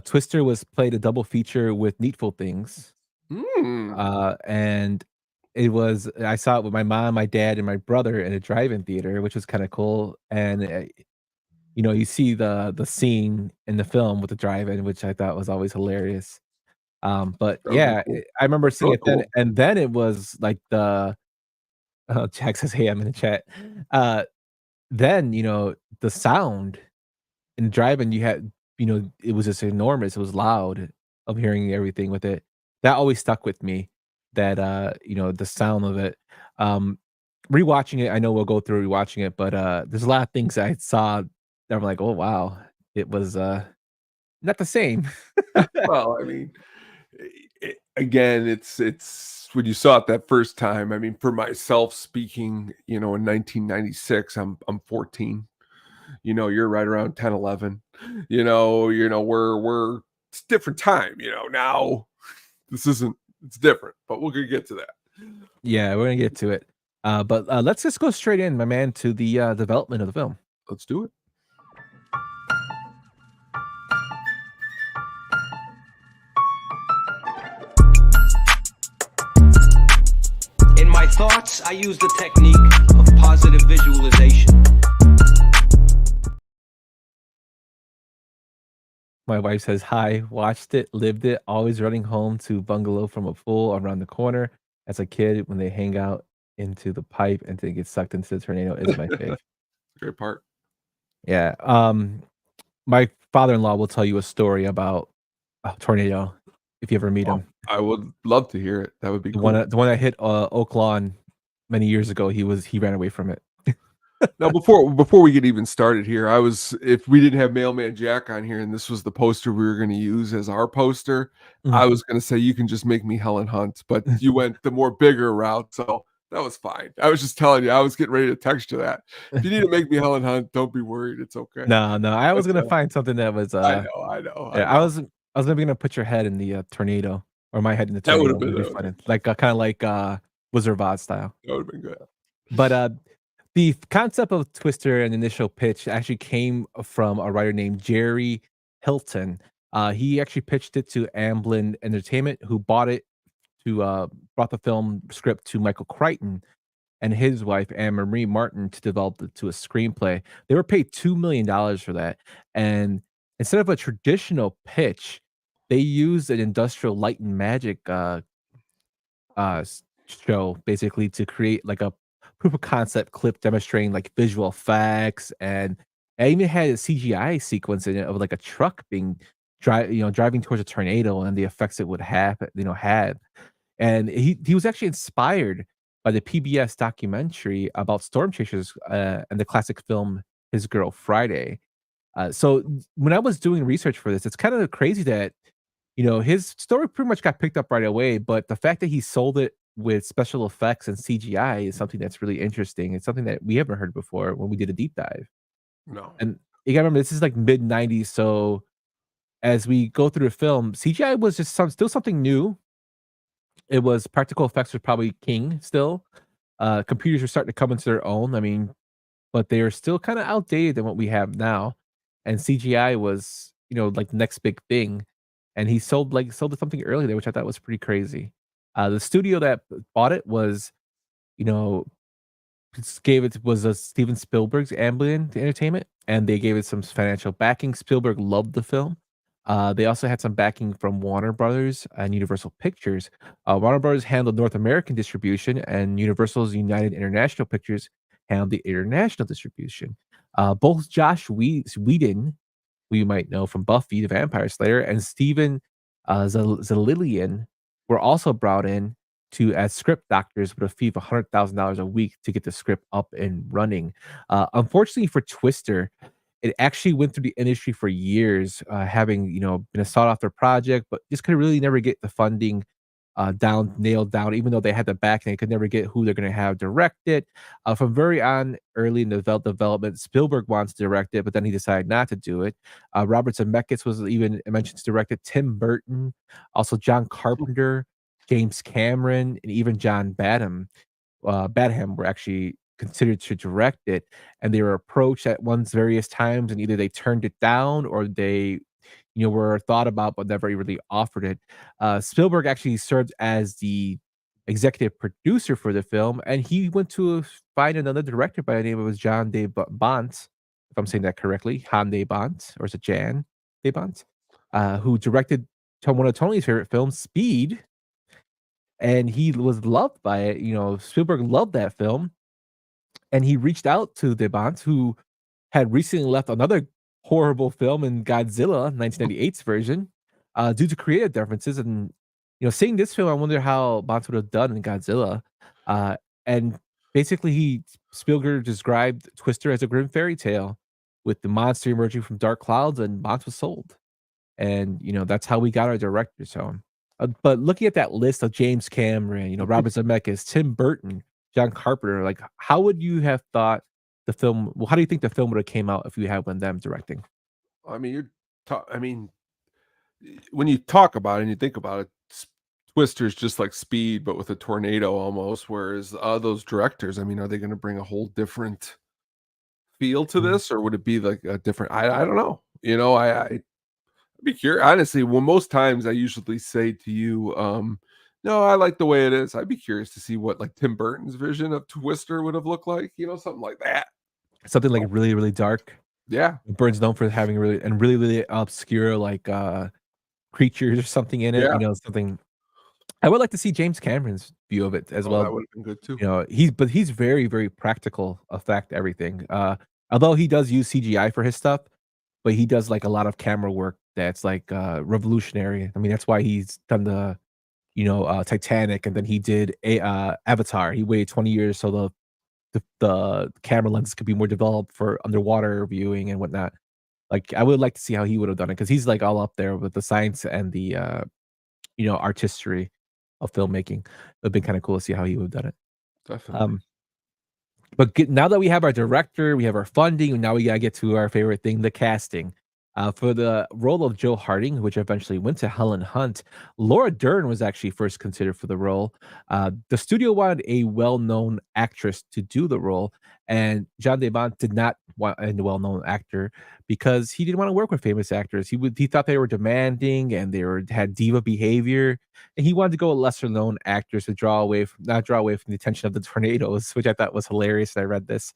Twister was played a double feature with Needful Things. And it was, I saw it with my mom, my dad, and my brother in a drive-in theater, which was kind of cool. And you know, you see the scene in the film with the drive-in, which I thought was always hilarious. But yeah, cool. I remember seeing it then, Cool. and then it was like Jack says, "Hey, I'm in the chat." Then you know the sound in driving, you had, you know, it was just enormous. It was loud of hearing everything with it. That always stuck with me. That you know, the sound of it. Rewatching it, I know we'll go through rewatching it, but there's a lot of things I saw that I'm like, oh wow, it was not the same. Well, I mean, again, it's when you saw it that first time. I mean, for myself speaking, you know, in 1996, I'm 14. You know, you're right around 10, 11. You know, we're it's a different time. You know, now it's different, but we're gonna get to that. Yeah, we're gonna get to it. But let's just go straight in, my man, to the development of the film. Let's do it. In my thoughts, I use the technique of positive visualization. My wife says, hi, watched it, lived it, always running home to bungalow from a pool around the corner. As a kid, when they hang out into the pipe and then get sucked into the tornado is my favorite. Great part. Yeah. My father-in-law will tell you a story about a tornado if you ever meet him. I would love to hear it. That would be The cool. one that hit Oak Lawn many years ago. He ran away from it. Now, before we get even started here, if we didn't have Mailman Jack on here and this was the poster we were going to use as our poster, I was going to say you can just make me Helen Hunt, but you went the more bigger route, so that was fine. I was just telling you, I was getting ready to text you that. If you need to make me Helen Hunt, don't be worried. It's okay. No, I was going to find something that was. I know. I was maybe going to put your head in the tornado or my head in the tornado. That would have been funny. Like kind of like Wizard of Oz style. That would have been good. But the concept of Twister and initial pitch actually came from a writer named Jerry Hilton. He actually pitched it to Amblin Entertainment, who brought the film script to Michael Crichton and his wife Anne Marie Martin to develop it to a screenplay. They were paid $2 million for that, and instead of a traditional pitch, they used an industrial light and magic show basically to create like a proof of concept clip demonstrating like visual effects, and I even had a CGI sequence in it of like a truck being driving towards a tornado and the effects it would have had. And he was actually inspired by the PBS documentary about storm chasers and the classic film His Girl Friday. So when I was doing research for this, it's kind of crazy that his story pretty much got picked up right away, but the fact that he sold it with special effects and CGI is something that's really interesting. It's something that we haven't heard before when we did a deep dive. No. And you gotta remember, this is like mid '90s, so as we go through the film, CGI was just still something new. It was practical effects were probably king still. Computers were starting to come into their own. I mean, but they are still kind of outdated than what we have now. And CGI was, like the next big thing. And he sold it something early there, which I thought was pretty crazy. The studio that bought it was, you know, Steven Spielberg's Amblin Entertainment, and they gave it some financial backing. Spielberg loved the film. They also had some backing from Warner Brothers and Universal Pictures. Warner Brothers handled North American distribution, and Universal's United International Pictures handled the international distribution. Both Josh Whedon, who you might know from Buffy the Vampire Slayer, and Steven Zalilian were also brought in as script doctors with a fee of $100,000 a week to get the script up and running. Unfortunately for Twister, it actually went through the industry for years, having been a sought after project, but just could really never get the funding nailed down. Even though they had the backing, they could never get who they're going to have direct it. From very early in the development, Spielberg wants to direct it, but then he decided not to do it. Robert Zemeckis was even mentioned to direct it. Tim Burton, also John Carpenter, James Cameron, and even John Badham were actually considered to direct it, and they were approached at various times, and either they turned it down or they were thought about but never really offered it. Spielberg actually served as the executive producer for the film, and he went to find another director by the name of John de Bont, if I'm saying that correctly, Han de Bont, or is it Jan de Bont, who directed one of Tony's favorite films, Speed, and he was loved by it. Spielberg loved that film, and he reached out to de Bont, who had recently left another horrible film in Godzilla, 1998's version, due to creative differences. And seeing this film, I wonder how Bont would have done in Godzilla. And basically, Spielberg described Twister as a grim fairy tale with the monster emerging from dark clouds, and Bont was sold. And that's how we got our director. So, but looking at that list of James Cameron, Robert Zemeckis, Tim Burton, John Carpenter, like how would you have thought the film? Well, how do you think the film would have came out if you had one of them directing? I mean, when you talk about it and you think about it, Twister's just like Speed, but with a tornado almost. Whereas those directors, are they going to bring a whole different feel to this, or would it be like a different? I don't know. I'd be curious. Honestly, well, most times I usually say to you, no, I like the way it is. I'd be curious to see what like Tim Burton's vision of Twister would have looked like, something like that. Something like really, really dark. Yeah. Burton's known for having really, really obscure like creatures or something in it. Yeah. Something. I would like to see James Cameron's view of it as well. That would have been good too. He's very, very practical effect everything. Although he does use CGI for his stuff, but he does like a lot of camera work that's like revolutionary. That's why he's done the Titanic, and then he did Avatar. He waited 20 years so the camera lens could be more developed for underwater viewing and whatnot. Like I would like to see how he would have done it, because he's like all up there with the science and the artistry of filmmaking. It'd been kind of cool to see how he would have done it. Definitely. But now that we have our director, we have our funding, and now we gotta get to our favorite thing, the casting. For the role of Joe Harding, which eventually went to Helen Hunt, Laura Dern was actually first considered for the role. The studio wanted a well-known actress to do the role, and John DeBont did not want a well-known actor because he didn't want to work with famous actors. He thought they were demanding and had diva behavior, and he wanted to go with lesser-known actors to not draw away from the attention of the tornadoes, which I thought was hilarious. When I read this.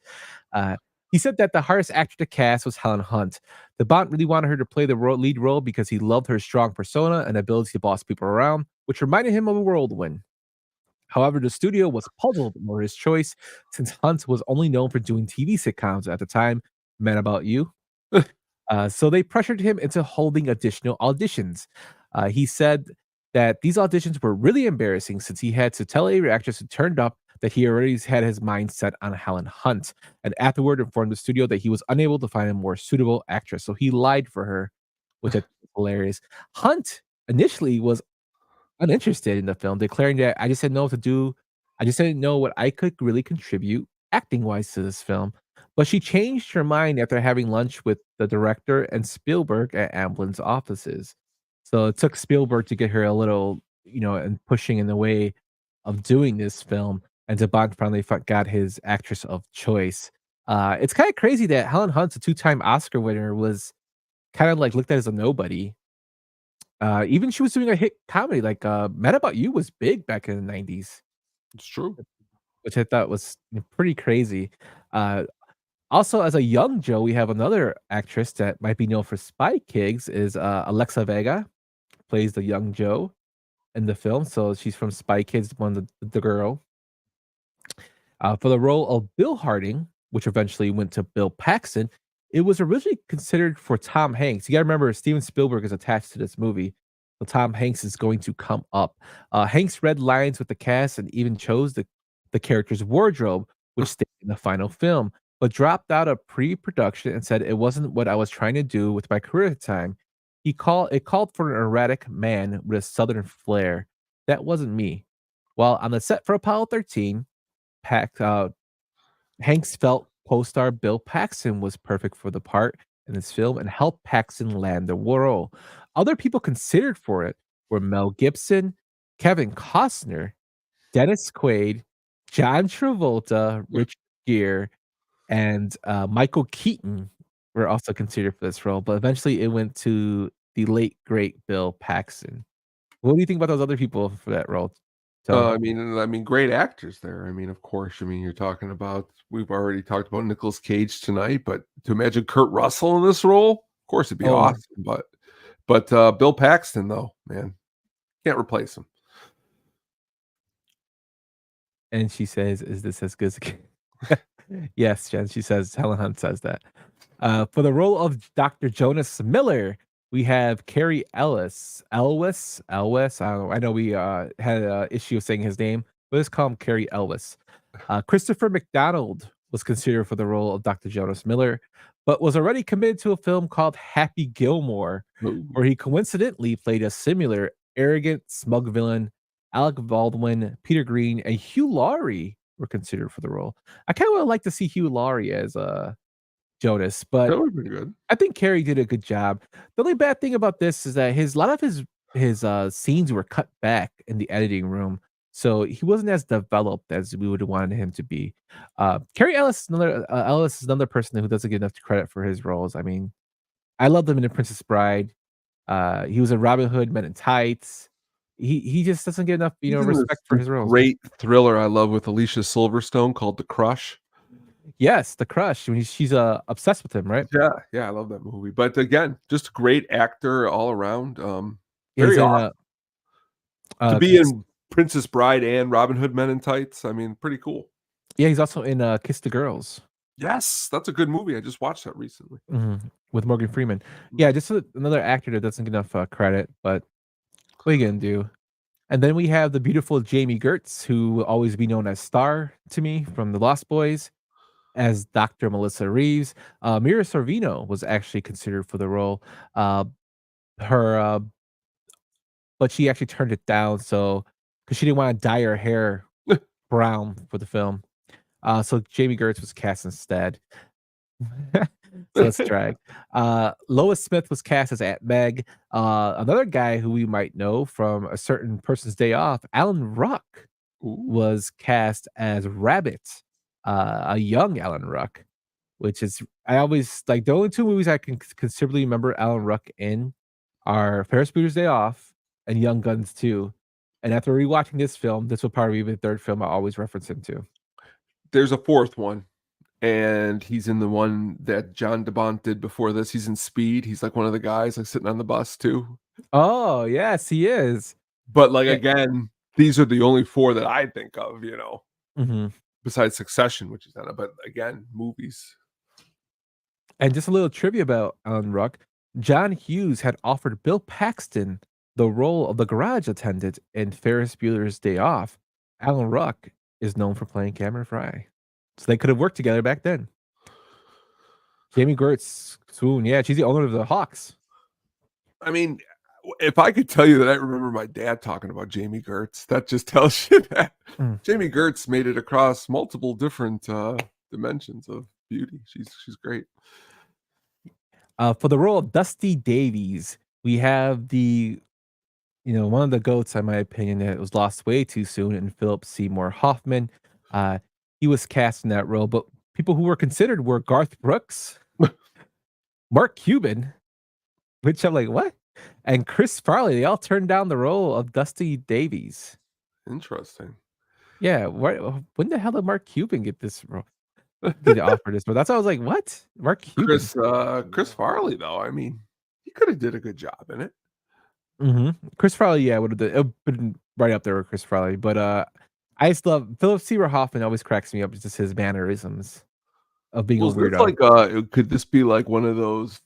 Uh, he said that the hardest actor to cast was Helen Hunt. The Bond really wanted her to play the lead role because he loved her strong persona and ability to boss people around, which reminded him of a whirlwind. However, the studio was puzzled over his choice since Hunt was only known for doing TV sitcoms at the time, Men About You. So they pressured him into holding additional auditions. He said that these auditions were really embarrassing since he had to tell a actress who turned up that he already had his mind set on Helen Hunt, and afterward informed the studio that he was unable to find a more suitable actress. So he lied for her, which I think is hilarious. Hunt initially was uninterested in the film, declaring that I just didn't know what I could really contribute acting wise to this film. But she changed her mind after having lunch with the director and Spielberg at Amblin's offices. So it took Spielberg to get her a little, and pushing in the way of doing this film. And Bond finally got his actress of choice. It's kind of crazy that Helen Hunt's a two-time Oscar winner was kind of like looked at as a nobody. Even she was doing a hit comedy like Mad About You was big back in the 90s, It's true. which I thought was pretty crazy. Also, as a young Joe, we have another actress that might be known for Spy Kids is Alexa Vega, plays the young Joe in the film. So she's from Spy Kids, one of the girl. For the role of Bill Harding, which eventually went to Bill Paxton, it was originally considered for Tom Hanks. You gotta remember, Steven Spielberg is attached to this movie, so Tom Hanks is going to come up. Hanks read lines with the cast and even chose the character's wardrobe, which stayed in the final film, but dropped out of pre-production and said it wasn't what I was trying to do with my career at the time. It called for an erratic man with a southern flair. That wasn't me. While on the set for Apollo 13, Pac, Hanks felt co-star Bill Paxton was perfect for the part in this film and helped Paxton land the role. Other people considered for it were Mel Gibson, Kevin Costner, Dennis Quaid, John Travolta, Richard Gere, and Michael Keaton were also considered for this role, but eventually it went to the late great Bill Paxton. What do you think about those other people for that role? Tony? I mean, great actors there. I mean, of course. I mean, you're talking about. We've already talked about Nicolas Cage tonight, but to imagine Kurt Russell in this role, of course, it'd be Oh. awesome. But Bill Paxton, though, man, can't replace him. And she says, "Is this as good as?" Yes, Jen. She says. Helen Hunt says that. For the role of Dr. Jonas Miller, we have Carrie Elwes. I know we had an issue of saying his name, but let's call him Carrie Elwes. Christopher McDonald was considered for the role of Dr. Jonas Miller, but was already committed to a film called Happy Gilmore, Ooh. where he coincidentally played a similar arrogant, smug villain. Alec Baldwin, Peter Green, and Hugh Laurie were considered for the role. I kind of would like to see Hugh Laurie as Jonas, but That would be good. I think Carrie did a good job. The only bad thing about this is that a lot of his scenes were cut back in the editing room, so he wasn't as developed as we would have wanted him to be. Carrie Ellis is another person who doesn't get enough credit for his roles. I mean, I loved him in The Princess Bride. He was in Robin Hood, Men in Tights. He just doesn't get enough, He's in respect this for his roles. Great thriller I love with Alicia Silverstone called The Crush. Yes, The Crush. I mean, she's obsessed with him, right? Yeah, I love that movie. But again, just a great actor all around. Yeah, he's Very in, awesome. To be in Princess Bride and Robin Hood Men in Tights, I mean, pretty cool. Yeah, he's also in Kiss the Girls. Yes, that's a good movie. I just watched that recently. With Morgan Freeman. Yeah, just another actor that doesn't get enough credit, but what are you gonna do? And then we have the beautiful Jamie Gertz, who will always be known as Star to me from The Lost Boys, as Dr. Melissa Reeves. Mira Sorvino was actually considered for the role. Her, but she actually turned it down, so because she didn't want to dye her hair brown for the film. So Jamie Gertz was cast instead. So let's drag. Lois Smith was cast as Aunt Meg. Another guy who we might know from A Certain Person's Day Off, Alan Ruck, Ooh. was cast as Rabbit, a young Alan Ruck, which is I always like the only two movies I can considerably remember Alan Ruck in are Ferris Bueller's Day Off and Young Guns 2. And after rewatching this film, this will probably be the third film I always reference him to. There's a fourth one, and he's in the one that John DeBont did before this. He's in Speed. He's like one of the guys like sitting on the bus too. Oh, yes, he is. But like Yeah. again, these are the only four that I think of, Mhm. besides Succession, which is not a, but again, movies. And just a little trivia about Alan Ruck. John Hughes had offered Bill Paxton the role of the garage attendant in Ferris Bueller's Day Off. Alan Ruck is known for playing Cameron Fry. So they could have worked together back then. Jamie Gertz, swoon. Yeah, she's the owner of the Hawks. I mean, if I could tell you that I remember my dad talking about Jamie Gertz, that just tells you that Jamie Gertz made it across multiple different dimensions of beauty. She's great. For the role of Dusty Davies, we have one of the goats, in my opinion, that was lost way too soon, and Philip Seymour Hoffman. He was cast in that role, but people who were considered were Garth Brooks, Mark Cuban, which I'm like, what? And Chris Farley. They all turned down the role of Dusty Davies. Interesting. Yeah, when the hell did Mark Cuban get this role? Get offered this role? That's why I was like, what? Mark Cuban? Chris Farley, though. I mean, he could have did a good job in it. Chris Farley, yeah, would have been right up there with Chris Farley. But I just love Philip Seymour Hoffman. Always cracks me up. Just his mannerisms of being a weirdo. Like, could this be like one of those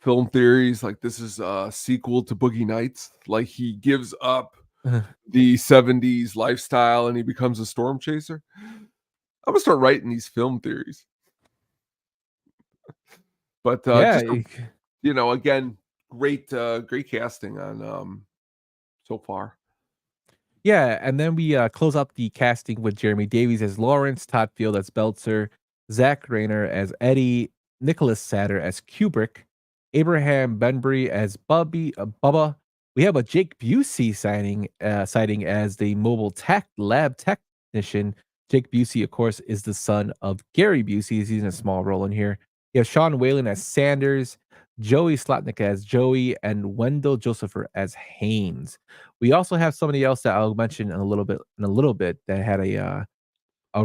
film theories? Like this is a sequel to Boogie Nights. Like he gives up the 70s lifestyle and he becomes a storm chaser. I'm gonna start writing these film theories. But again, great casting on so far. Yeah, and then we close up the casting with Jeremy Davies as Lawrence, Todd Field as Belzer, Zach Rayner as Eddie, Nicholas Satter as Kubrick, Abraham Benbury as Bubba. We have a Jake Busey sighting as the mobile lab technician. Jake Busey, of course, is the son of Gary Busey. He's in a small role in here. You have Sean Whalen as Sanders, Joey Slotnick as Joey, and Wendell Josepher as Haynes. We also have somebody else that I'll mention in a little bit that had a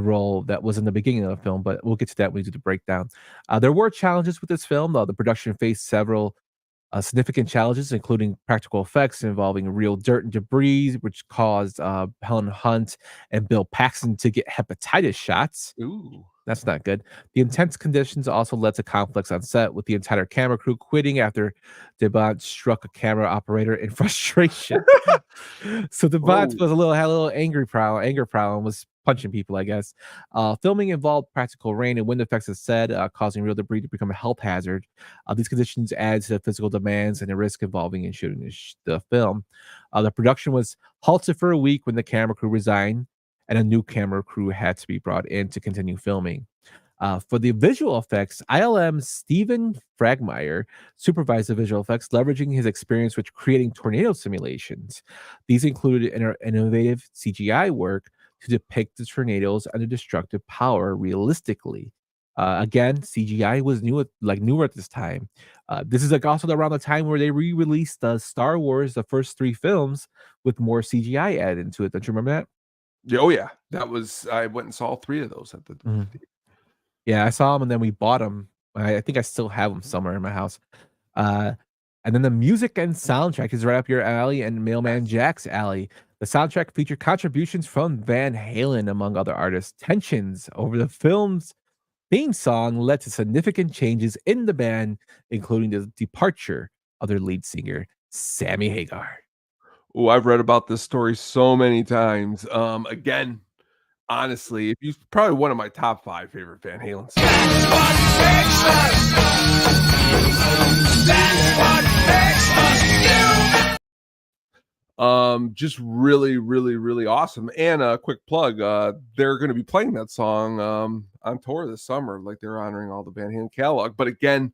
role that was in the beginning of the film, but we'll get to that when we do the breakdown. There were challenges with this film, though. The production faced several significant challenges, including practical effects involving real dirt and debris, which caused Helen Hunt and Bill Paxton to get hepatitis shots. Ooh. That's not good. The intense conditions also led to conflicts on set, with the entire camera crew quitting after DeBont struck a camera operator in frustration. So DeBont had a little anger problem, was punching people, I guess. Filming involved practical rain and wind effects, as said, causing real debris to become a health hazard. These conditions add to the physical demands and the risk involving in shooting the film. The production was halted for a week when the camera crew resigned, and a new camera crew had to be brought in to continue filming. For the visual effects, ILM Stephen Fragmeyer supervised the visual effects, leveraging his experience with creating tornado simulations. These included innovative CGI work to depict the tornadoes and the destructive power realistically. Again, CGI was newer at this time. This is also around the time where they re-released Star Wars, the first 3 films, with more CGI added into it. Don't you remember that? Oh yeah, that was. I went and saw all 3 of those at the. Yeah, I saw them and then we bought them. I think I still have them somewhere in my house. And then the music and soundtrack is right up your alley and Mailman Jack's alley. The soundtrack featured contributions from Van Halen, among other artists. Tensions over the film's theme song led to significant changes in the band, including the departure of their lead singer, Sammy Hagar. Oh, I've read about this story so many times. Again, honestly, if you probably one of my top 5 favorite Van Halen songs. That's what makes us. That's what makes us you. Just really, really, really awesome. And a quick plug, they're going to be playing that song on tour this summer. Like, they're honoring all the Van Halen catalog. But again,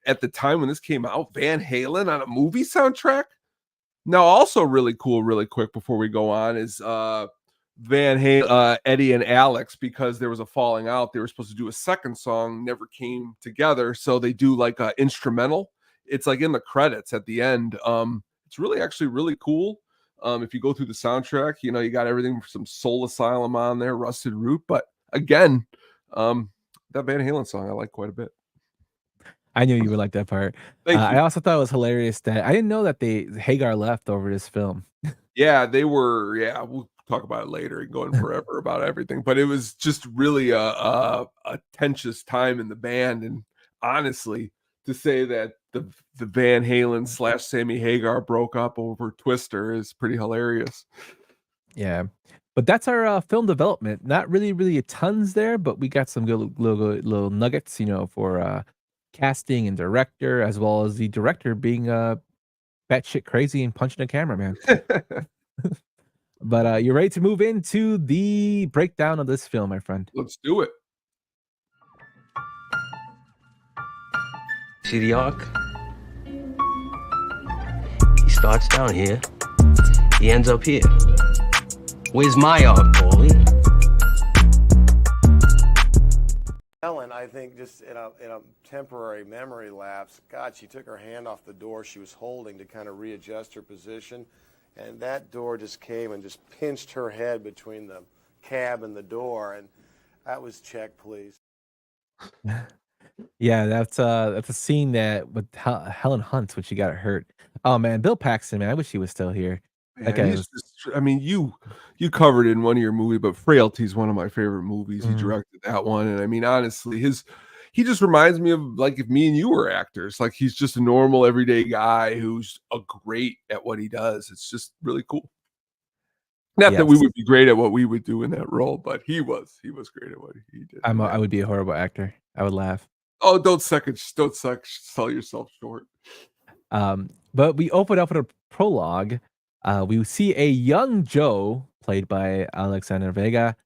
at the time when this came out, Van Halen on a movie soundtrack. Now, also really cool, really quick before we go on, is Van Halen, Eddie and Alex, because there was a falling out. They were supposed to do a second song, never came together. So they do like a instrumental. It's like in the credits at the end. It's really actually really cool. If you go through the soundtrack, you know, you got everything from some Soul Asylum on there, Rusted Root. But again, that Van Halen song I like quite a bit. I knew you would like that part. Thank you. I also thought it was hilarious that I didn't know that Hagar left over this film. Yeah, they were. Yeah, we'll talk about it later and going forever about everything. But it was just really a tensious time in the band. And honestly, to say that the Van Halen / Sammy Hagar broke up over Twister is pretty hilarious. Yeah. But that's our film development. Not really a tons there, but we got some good little nuggets, you know, for casting and director, as well as the director being batshit crazy and punching a camera, man. But you're ready to move into the breakdown of this film, my friend. Let's do it. See the arc? He starts down here. He ends up here. Where's my arc, Paulie? Ellen, I think just in a temporary memory lapse, God, she took her hand off the door she was holding to kind of readjust her position, and that door just came and just pinched her head between the cab and the door, and that was check, please. Yeah, that's a scene that with Helen Hunt when she got hurt. Oh man, Bill Paxton, man, I wish he was still here. That guy Man, was, I mean, you covered it in one of your movies, but Frailty is one of my favorite movies. He directed that one, and I mean, honestly, he just reminds me of like if me and you were actors. Like, he's just a normal, everyday guy who's great at what he does. It's just really cool. Not that we would be great at what we would do in that role, but he was great at what he did. I would be a horrible actor. I would laugh. Oh, don't sell yourself short. But we open up with a prologue. We see a young Joe, played by Alexander Vega,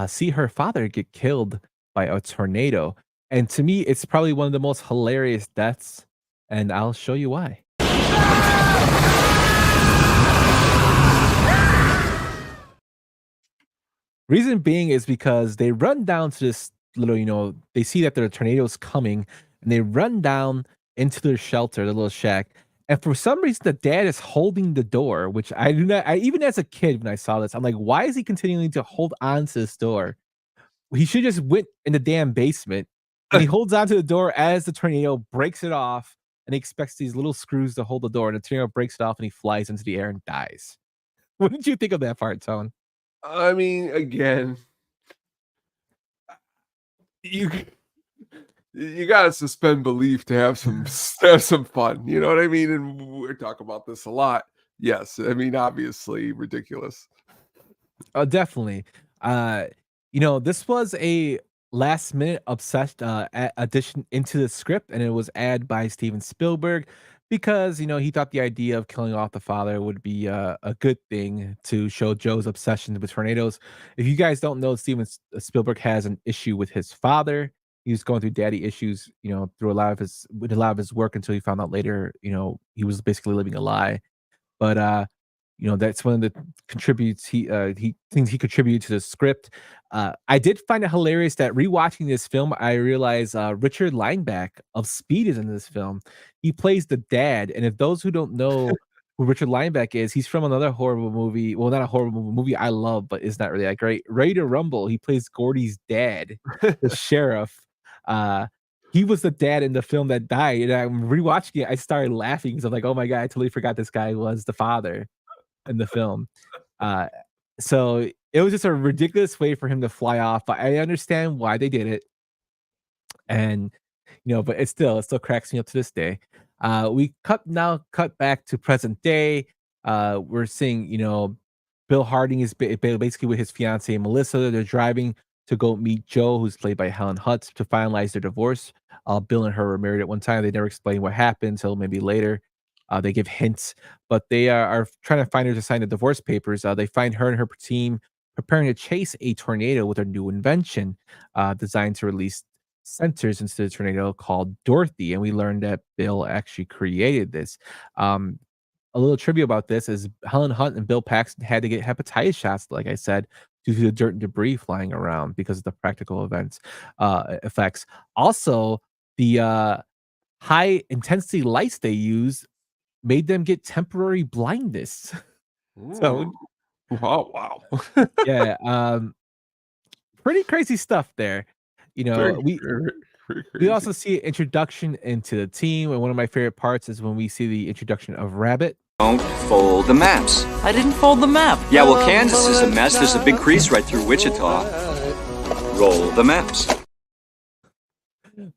see her father get killed by a tornado. And to me, it's probably one of the most hilarious deaths, and I'll show you why. Reason being is because they run down to this little, you know, they see that the tornado's coming, and they run down into their shelter, the little shack. And for some reason, the dad is holding the door, which I do not. Even as a kid, when I saw this, I'm like, why is he continuing to hold on to this door? He should just went in the damn basement. And he holds on to the door as the tornado breaks it off, and he expects these little screws to hold the door. And the tornado breaks it off, and he flies into the air and dies. What did you think of that part, Tone? I mean, again, you got to suspend belief to have some fun. You know what I mean? And we talk about this a lot. Yes, I mean, obviously ridiculous. Oh, definitely. You know, this was a last minute obsessed addition into the script, and it was added by Steven Spielberg because, you know, he thought the idea of killing off the father would be a good thing to show Joe's obsession with tornadoes. If you guys don't know, Steven Spielberg has an issue with his father. He was going through daddy issues, you know, through a lot of his work, until he found out later, you know, he was basically living a lie. But you know, that's one of the contributes he things he contributed to the script. I did find it hilarious that rewatching this film, I realized Richard Lineback of Speed is in this film. He plays the dad, and if those who don't know who Richard Lineback is, he's from another horrible movie. Well, not a horrible movie I love, but it's not really that great. Ready to Rumble. He plays Gordy's dad, the sheriff. He was the dad in the film that died, and I'm rewatching it. I started laughing because I'm like, oh my god, I totally forgot this guy was the father in the film. So it was just a ridiculous way for him to fly off, but I understand why they did it. And you know, but it still cracks me up to this day. We cut back to present day. We're seeing, you know, Bill Harding is basically with his fiancee Melissa. They're driving to go meet Joe, who's played by Helen Hunt, to finalize their divorce. Bill and her were married at one time. They never explain what happened until maybe later. They give hints, but they are trying to find her to sign the divorce papers. They find her and her team preparing to chase a tornado with a new invention designed to release sensors into the tornado called Dorothy. And we learned that Bill actually created this. Um, a little trivia about this is Helen Hunt and Bill Paxton had to get hepatitis shots, like I said, due to the dirt and debris flying around because of the practical effects. Also, the high intensity lights they use made them get temporary blindness. So Wow. yeah, pretty crazy stuff there. You know, Very, we very, very we crazy. also see an introduction into the team, and one of my favorite parts is when we see the introduction of Rabbit. Don't fold the maps. I didn't fold the map. Yeah, well, Kansas is a mess. There's a big crease right through Wichita. Roll the maps.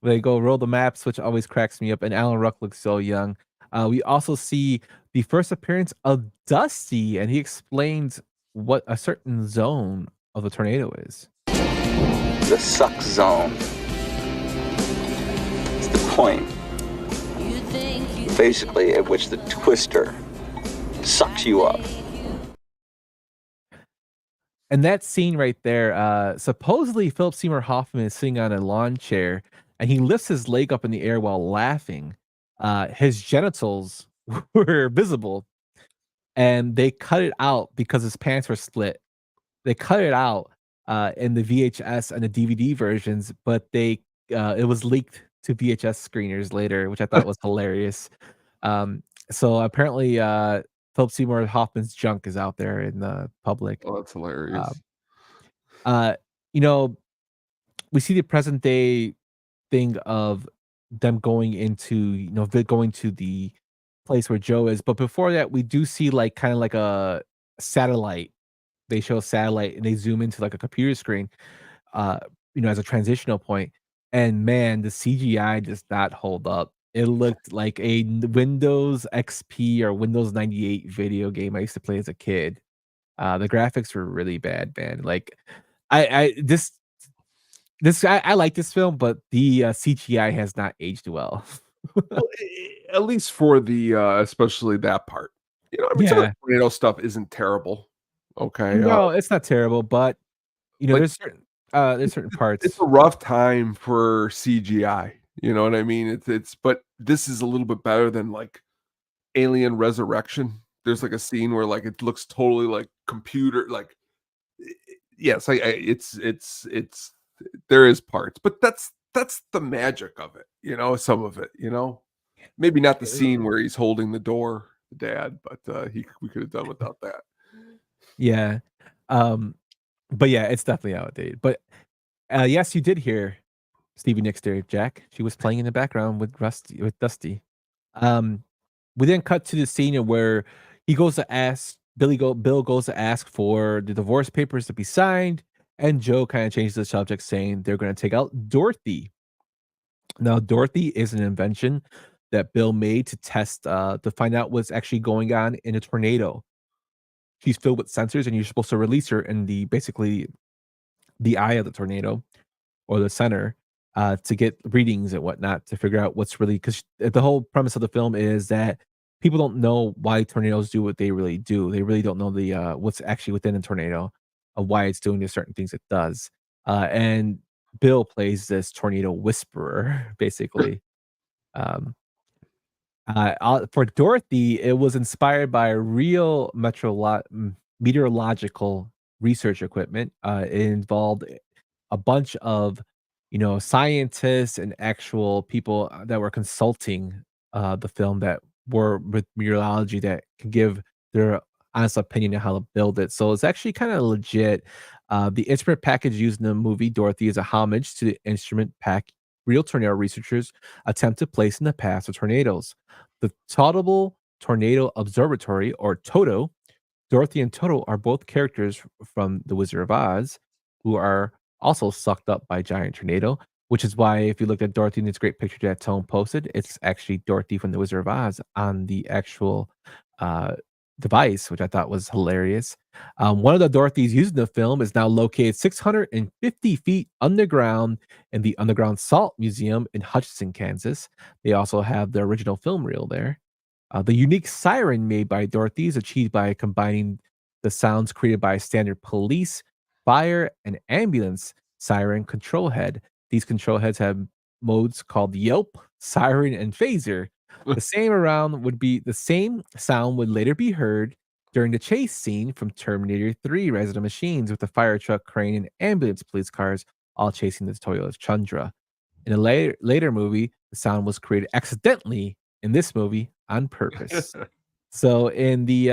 They go roll the maps, which always cracks me up, and Alan Ruck looks so young. We also see the first appearance of Dusty, and he explains what a certain zone of the tornado is. The suck zone. It's the point, basically, at which the twister sucks you up. And that scene right there, supposedly Philip Seymour Hoffman is sitting on a lawn chair, and he lifts his leg up in the air while laughing. His genitals were visible, and they cut it out because his pants were split. They cut it out in the VHS and the DVD versions, but it was leaked to VHS screeners later, which I thought was hilarious. So apparently, Philip Seymour Hoffman's junk is out there in the public. Oh, that's hilarious. You know, we see the present day thing of them going into, going to the place where Joe is. But before that, we do see kind of like a satellite. They show a satellite and they zoom into like a computer screen, as a transitional point. And man, the CGI does not hold up. It looked like a Windows XP or Windows 98 video game I used to play as a kid. The graphics were really bad, man. Like, I like this film, but the CGI has not aged well. Well, at least for the especially that part. Some of the tornado stuff isn't terrible. Okay. No, it's not terrible, but there's certain parts. It's a rough time for CGI. You know what I mean? But this is a little bit better than like Alien Resurrection. There's like a scene where like it looks totally like computer, like yes, it's there is parts, but that's the magic of it, some of it, maybe not the scene where he's holding the door, the dad, but we could have done without that. Yeah. But yeah, it's definitely outdated. But yes, you did hear Stevie Nicks there, Jack. She was playing in the background with Dusty. We then cut to the scene where he goes to ask Bill goes to ask for the divorce papers to be signed, and Joe kind of changes the subject, saying they're going to take out Dorothy. Now, Dorothy is an invention that Bill made to test to find out what's actually going on in a tornado. She's filled with sensors, and you're supposed to release her in basically the eye of the tornado or the center to get readings and whatnot to figure out what's really, because the whole premise of the film is that people don't know why tornadoes do what they really do. They really don't know the what's actually within a tornado, why it's doing the certain things it does. And Bill plays this tornado whisperer, basically. For Dorothy, it was inspired by real meteorological research equipment. It involved a bunch of, scientists and actual people that were consulting the film that were with meteorology that could give their honest opinion on how to build it. So it's actually kind of legit. The instrument package used in the movie Dorothy is a homage to the instrument pack real tornado researchers attempt to place in the past of tornadoes. The Tottable Tornado Observatory, or Toto, Dorothy and Toto are both characters from The Wizard of Oz who are also sucked up by a giant tornado, which is why if you look at Dorothy in this great picture that Tone posted, it's actually Dorothy from The Wizard of Oz on the actual device, which I thought was hilarious. One of the Dorothys used in the film is now located 650 feet underground in the Underground Salt Museum in Hutchinson, Kansas. They also have the original film reel there. The unique siren made by Dorothy is achieved by combining the sounds created by a standard police, fire, and ambulance siren control head. These control heads have modes called yelp, siren, and phaser. The same sound would later be heard during the chase scene from Terminator 3 Resident Machines with the fire truck, crane, and ambulance police cars all chasing the Toyota Tundra. In a later movie, the sound was created accidentally in this movie on purpose. So in the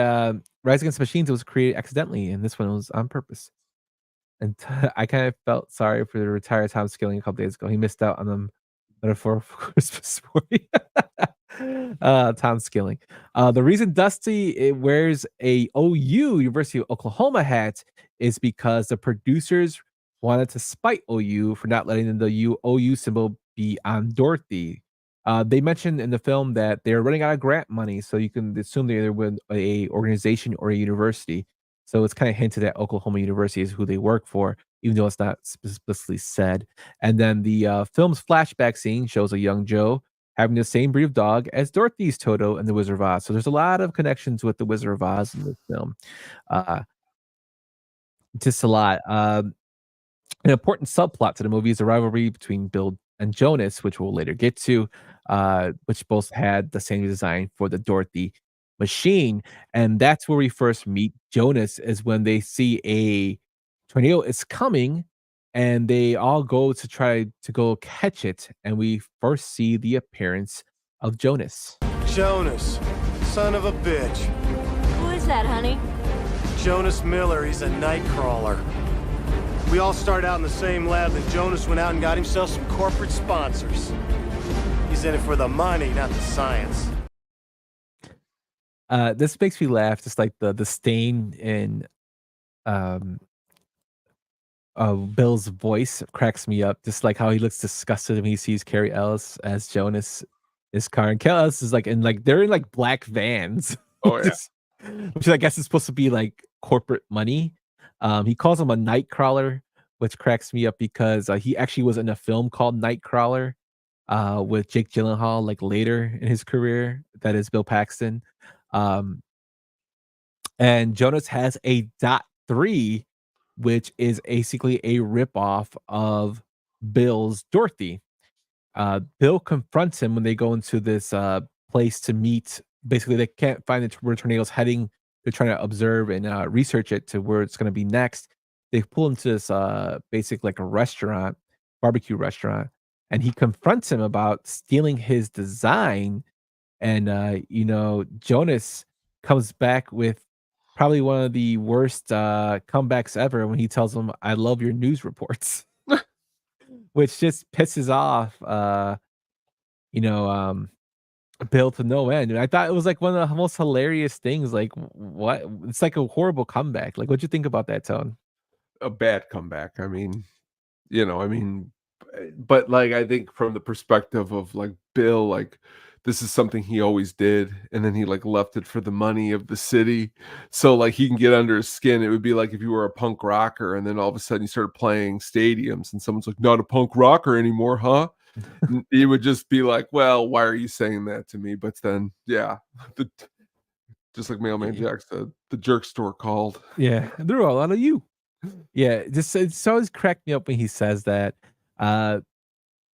Rise Against the Machines, it was created accidentally, and this one was on purpose. And I kind of felt sorry for the retired Tom Skilling a couple days ago. He missed out on the metaphor for Christmas party. Tom Skilling. The reason Dusty wears a OU University of Oklahoma hat is because the producers wanted to spite OU for not letting the OU symbol be on Dorothy. They mentioned in the film that they're running out of grant money, so you can assume they're either with a organization or a university. So it's kind of hinted that Oklahoma University is who they work for, even though it's not explicitly said. And then the film's flashback scene shows a young Joe having the same breed of dog as Dorothy's Toto and the Wizard of Oz. So there's a lot of connections with the Wizard of Oz in this film. Uh, just a lot. An important subplot to the movie is the rivalry between Bill and Jonas, which we'll later get to, which both had the same design for the Dorothy machine. And that's where we first meet Jonas, is when they see a tornado is coming and they all go to try to go catch it. And we first see the appearance of Jonas. Jonas, son of a bitch. Who is that, honey? Jonas Miller, he's a night crawler. We all started out in the same lab, and Jonas went out and got himself some corporate sponsors. He's in it for the money, not the science. This makes me laugh, just like the disdain in um, Bill's voice cracks me up. Just like how he looks disgusted when he sees Carrie Ellis as Jonas' his car, and Carrie Ellis is like they're in like black vans, Oh yeah. which I guess is supposed to be like corporate money. He calls him a nightcrawler, which cracks me up because he actually was in a film called Nightcrawler with Jake Gyllenhaal, like later in his career. That is Bill Paxton. Um, and Jonas has a dot .3, which is basically a ripoff of Bill's Dorothy. Bill confronts him when they go into this place to meet. Basically, they can't find where the tornado's heading. They're trying to observe and research it to where it's going to be next. They pull him to this basic like a restaurant, barbecue restaurant, and he confronts him about stealing his design. And Jonas comes back with probably one of the worst comebacks ever when he tells him, "I love your news reports," which just pisses off, Bill to no end. And I thought it was like one of the most hilarious things. Like, what? It's like a horrible comeback. Like, what'd you think about that, Tone? A bad comeback. I mean, but like I think from the perspective of like Bill, like this is something he always did, and then he like left it for the money of the city, so like he can get under his skin. It would be like if you were a punk rocker and then all of a sudden you started playing stadiums and someone's like, not a punk rocker anymore, huh? He would just be like, well, why are you saying that to me? But then just like Mailman Jack said, the jerk store called. Yeah, they're all out of you. Yeah, just it's always cracked me up when he says that.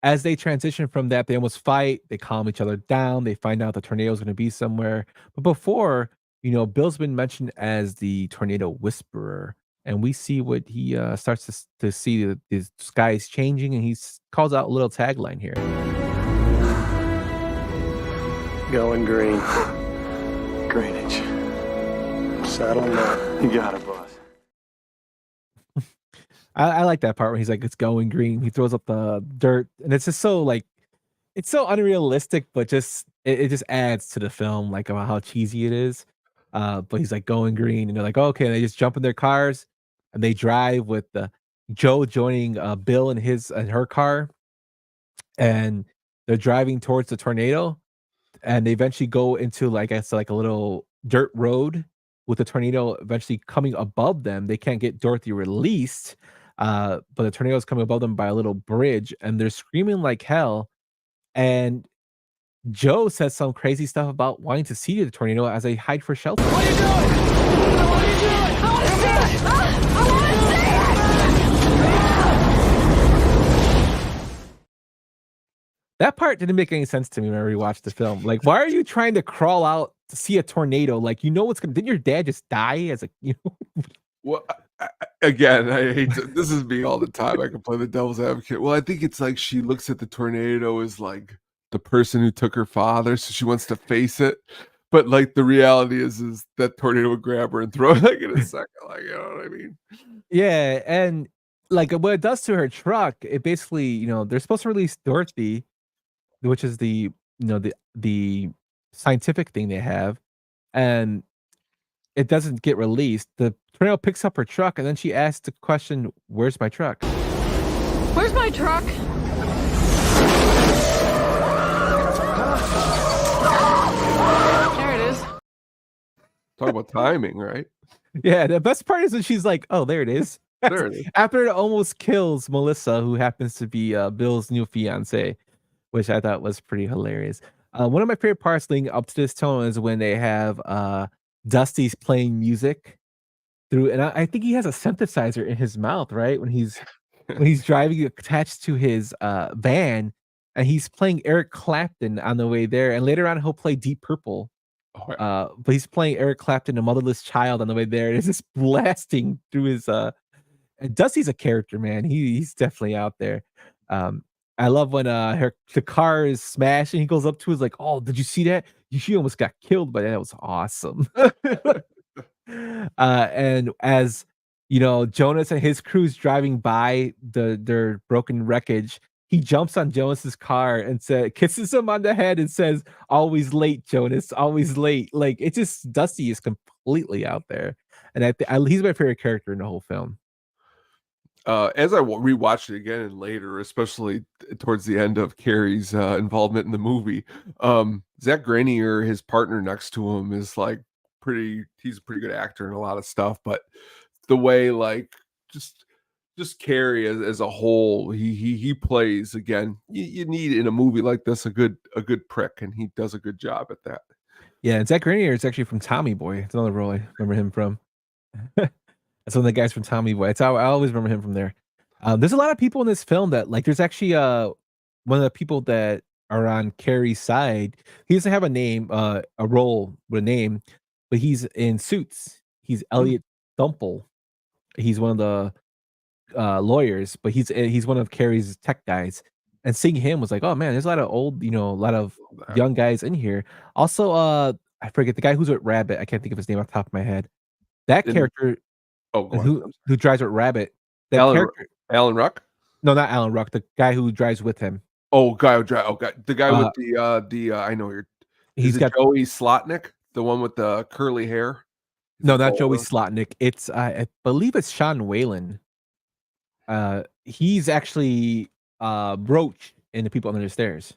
As they transition from that, they almost fight. They calm each other down. They find out the tornado is going to be somewhere. But before, Bill's been mentioned as the tornado whisperer, and we see what he starts to see the sky is changing, and he calls out a little tagline here. Going green. Greenwich. Saddle up. You got it, boss. I like that part where he's like, it's going green. He throws up the dirt, and it's just so like, it's so unrealistic, but just it just adds to the film, like about how cheesy it is. But he's like going green, and they're like, okay, and they just jump in their cars and they drive with Joe joining Bill in her car, and they're driving towards the tornado, and they eventually go into like I said, like a little dirt road with the tornado eventually coming above them. They can't get Dorothy released. But the tornado is coming above them by a little bridge, and they're screaming like hell. And Joe says some crazy stuff about wanting to see the tornado as a hide for shelter. What are you doing? What are you doing? I want to see it! I want to see That part didn't make any sense to me when I rewatched the film. Like, why are you trying to crawl out to see a tornado? Like, you know what's gonna? Didn't your dad just die as a Well, again, I hate this is me all the time. I can play the devil's advocate. Well, I think it's like she looks at the tornado as like the person who took her father, so she wants to face it. But like the reality is that tornado would grab her and throw her like in a second. Like, you know what I mean? Yeah, and like what it does to her truck, it basically, they're supposed to release Dorothy, which is the scientific thing they have, and it doesn't get released. The tornado picks up her truck, and then she asks the question, "Where's my truck?" Where's my truck? There it is. Talk about timing, right? Yeah, the best part is when she's like, "Oh, there it is." There it is. After it almost kills Melissa, who happens to be Bill's new fiance, which I thought was pretty hilarious. One of my favorite parts leading up to this tone is when they have Dusty's playing music through, and I think he has a synthesizer in his mouth, right? When he's driving attached to his van, and he's playing Eric Clapton on the way there, and later on he'll play Deep Purple. Oh, yeah. But he's playing Eric Clapton, A Motherless Child, on the way there. And it's just blasting through his and Dusty's a character, man. He's definitely out there. I love when the car is smashed and he goes up to us like, "Oh, did you see that? She almost got killed, but that was awesome." And as Jonas and his crew's driving by their broken wreckage, he jumps on Jonas's car and kisses him on the head and says, "Always late, Jonas, always late." Like, it's just Dusty is completely out there, and he's my favorite character in the whole film. As I rewatched it again and later, especially towards the end of Carrie's involvement in the movie, Zach Grenier, his partner next to him, is like he's a pretty good actor in a lot of stuff, but the way like just Carrie as a whole, he plays again. You need in a movie like this a good prick, and he does a good job at that. Yeah, and Zach Grenier is actually from Tommy Boy. It's another role I remember him from. That's one of the guys from Tommy Boy. It's how I always remember him from there. There's a lot of people in this film that like. There's actually one of the people that are on Carrie's side. He doesn't have a name, a role with a name, but he's in Suits. He's Elliot Thumple. He's one of the lawyers, but he's one of Carrie's tech guys. And seeing him was like, oh man, there's a lot of old, a lot of young guys in here. Also, I forget the guy who's with Rabbit. I can't think of his name off the top of my head. That character. Who drives with Rabbit? That character, Alan Ruck? No, not Alan Ruck. The guy who drives with him. Oh, guy who drives. Oh, the guy with the. I know you're. He's got Joey Slotnick, the one with the curly hair. No, not Joey Slotnick. It's I believe it's Sean Whalen. He's actually Roach in The People Under the Stairs.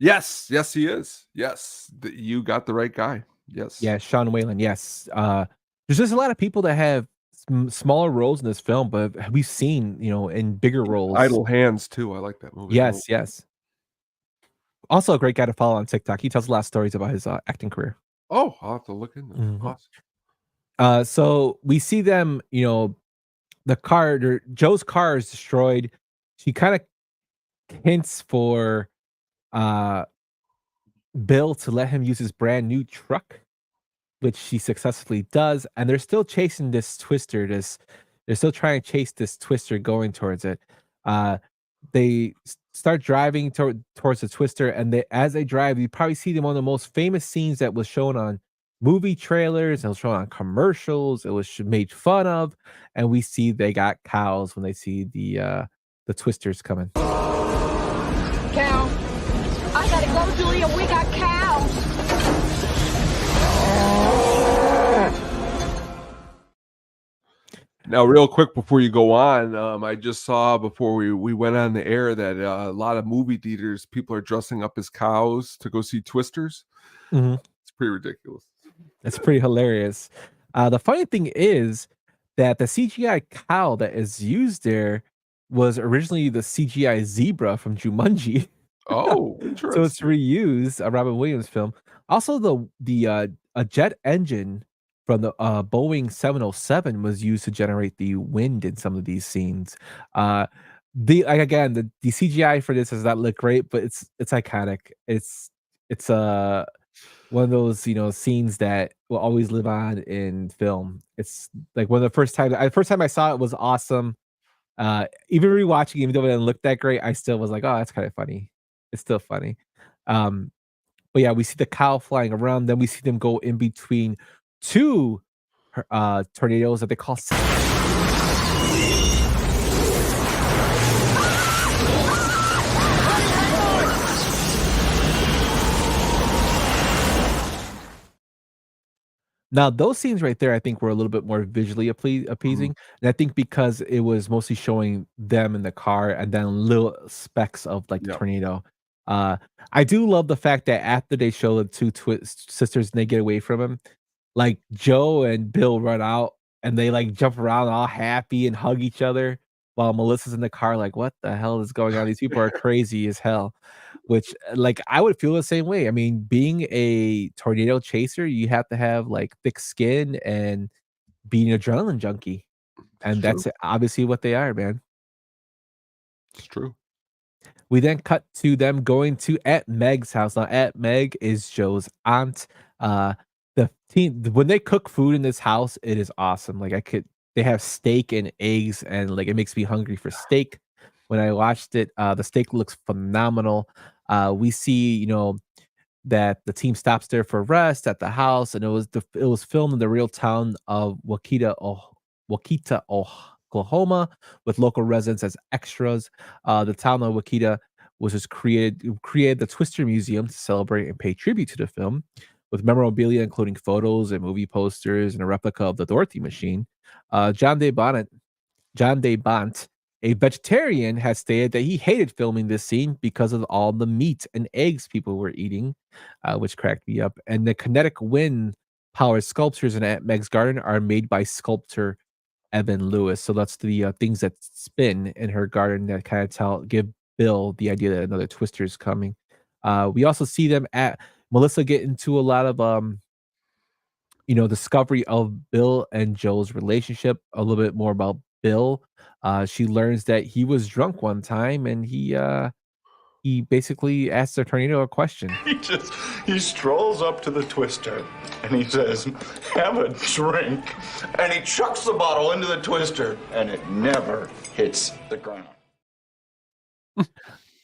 Yes, he is. Yes, you got the right guy. Yes. Yeah, Sean Whalen. Yes. There's just a lot of people that have smaller roles in this film, but we've seen, in bigger roles. Idle Hands too. I like that movie. Yes. Also a great guy to follow on TikTok. He tells a lot of stories about his acting career. Oh, I'll have to look into that. Mm-hmm. Awesome. So we see them, the car, Joe's car is destroyed. She kind of hints for Bill to let him use his brand new truck, which she successfully does, and they're still chasing this twister. They're still trying to chase this twister going towards it. They start driving towards the twister, and as they drive, you probably see them on the most famous scenes that was shown on movie trailers. It was shown on commercials. It was made fun of, and we see they got cows when they see the twisters coming. Cow. I gotta go, Julia. We got cows. Now, real quick before you go on, I just saw before we went on the air that a lot of movie theaters, people are dressing up as cows to go see Twisters. Mm-hmm. It's pretty ridiculous. It's pretty hilarious. The funny thing is that the CGI cow that is used there was originally the CGI zebra from Jumanji. Oh, So it's interesting. reused, a Robin Williams film. Also, a jet engine from the Boeing 707 was used to generate the wind in some of these scenes. Uh, again, the CGI for this does not look great, but it's iconic. It's one of those, scenes that will always live on in film. It's like one of the first time I saw it was awesome. Even rewatching, even though it didn't look that great, I still was like, "Oh, that's kinda funny." It's still funny. Um, but yeah, we see the cow flying around, then we see them go in between 2 tornadoes that they call Now, those scenes right there, I think, were a little bit more visually Mhm. appeasing, and I think because it was mostly showing them in the car and then little specks of, like, the Yep. tornado. Uh, I do love the fact that after they show the 2 sisters and they get away from him, like, Joe and Bill run out, and they, like, jump around all happy and hug each other, while Melissa's in the car like, "What the hell is going on? These people are crazy as hell." Which, like, I would feel the same way. I mean, being a tornado chaser, you have to have, like, thick skin and be an adrenaline junkie, It's and true. that's obviously what they are, man. It's true. We then cut to them going to Aunt Meg's house. Now, Aunt Meg is Joe's aunt. Uh, when they cook food in this house, it is awesome. They have steak and eggs, and like it makes me hungry for steak. When I watched it, the steak looks phenomenal. We see, that the team stops there for rest at the house, and it was filmed in the real town of Wakita, Oklahoma, with local residents as extras. The town of Wakita was just created the Twister Museum to celebrate and pay tribute to the film, with memorabilia including photos and movie posters and a replica of the Dorothy machine. John Day Bont, a vegetarian, has stated that he hated filming this scene because of all the meat and eggs people were eating, which cracked me up. And the kinetic wind powered sculptures in Aunt Meg's garden are made by sculptor Evan Lewis. So that's the things that spin in her garden that kind of give Bill the idea that another twister is coming. We also see them at Melissa get into a lot of discovery of Bill and Joe's relationship, a little bit more about Bill. She learns that he was drunk one time and he basically asks the tornado a question. He strolls up to the twister and he says, "Have a drink." And he chucks the bottle into the twister and it never hits the ground.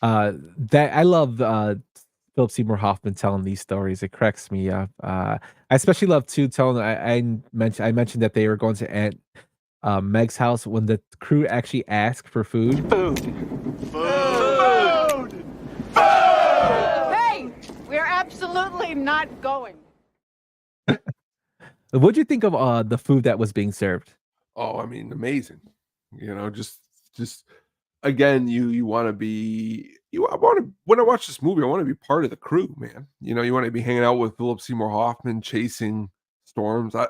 That I love Philip Seymour Hoffman telling these stories. It cracks me up. I especially love too telling I mentioned that they were going to Aunt Meg's house when the crew actually asked for food. Hey, we're absolutely not going. What'd you think of the food that was being served? Oh, I mean, amazing. Just again, you want to be I want to when I watch this movie, I want to be part of the crew, man. You want to be hanging out with Philip Seymour Hoffman chasing storms. I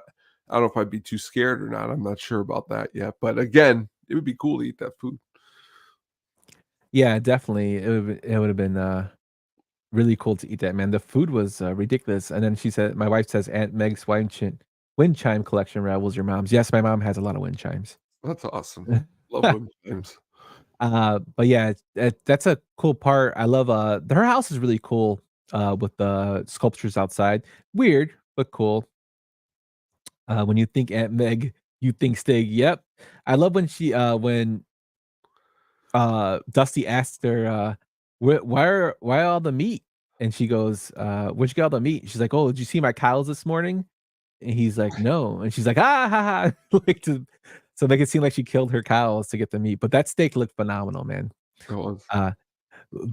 don't know if I'd be too scared or not. I'm not sure about that yet. But again, it would be cool to eat that food. Yeah, definitely. It would have been really cool to eat that, man. The food was ridiculous. And then my wife says, Aunt Meg's wind chime collection rivals your mom's. Yes, my mom has a lot of wind chimes. That's awesome. Love wind chimes. But yeah, that's a cool part. I love her house is really cool with the sculptures outside. Weird, but cool. When you think Aunt Meg, you think Stig. Yep. I love when Dusty asked her why all the meat? And she goes, where'd you get all the meat? She's like, "Oh, did you see my cows this morning?" And he's like, "No." And she's like, "Ah ha ha." So make it seem like she killed her cows to get the meat. But that steak looked phenomenal, man. It was.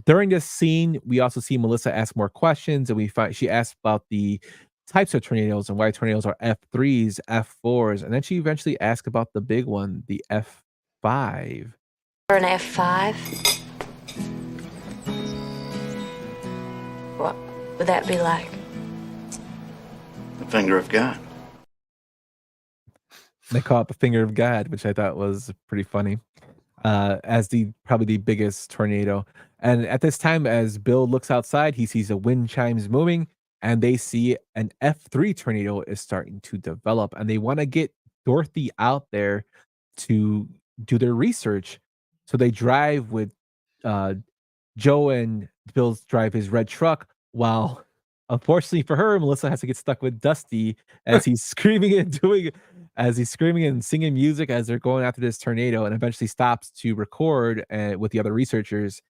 During this scene, we also see Melissa ask more questions, and we find she asks about the types of tornadoes and why tornadoes are F3s, F4s, and then she eventually asks about the big one, the F5. Or an F5? What would that be like? The finger of God. They call it the finger of God, which I thought was pretty funny. As probably the biggest tornado. And at this time, as Bill looks outside, he sees the wind chimes moving, and they see an F3 tornado is starting to develop, and they want to get Dorothy out there to do their research. So they drive with uh, Joe and Bill's drive his red truck, while unfortunately for her, Melissa has to get stuck with Dusty as he's screaming and doing as he's screaming and singing music as they're going after this tornado, and eventually stops to record with the other researchers,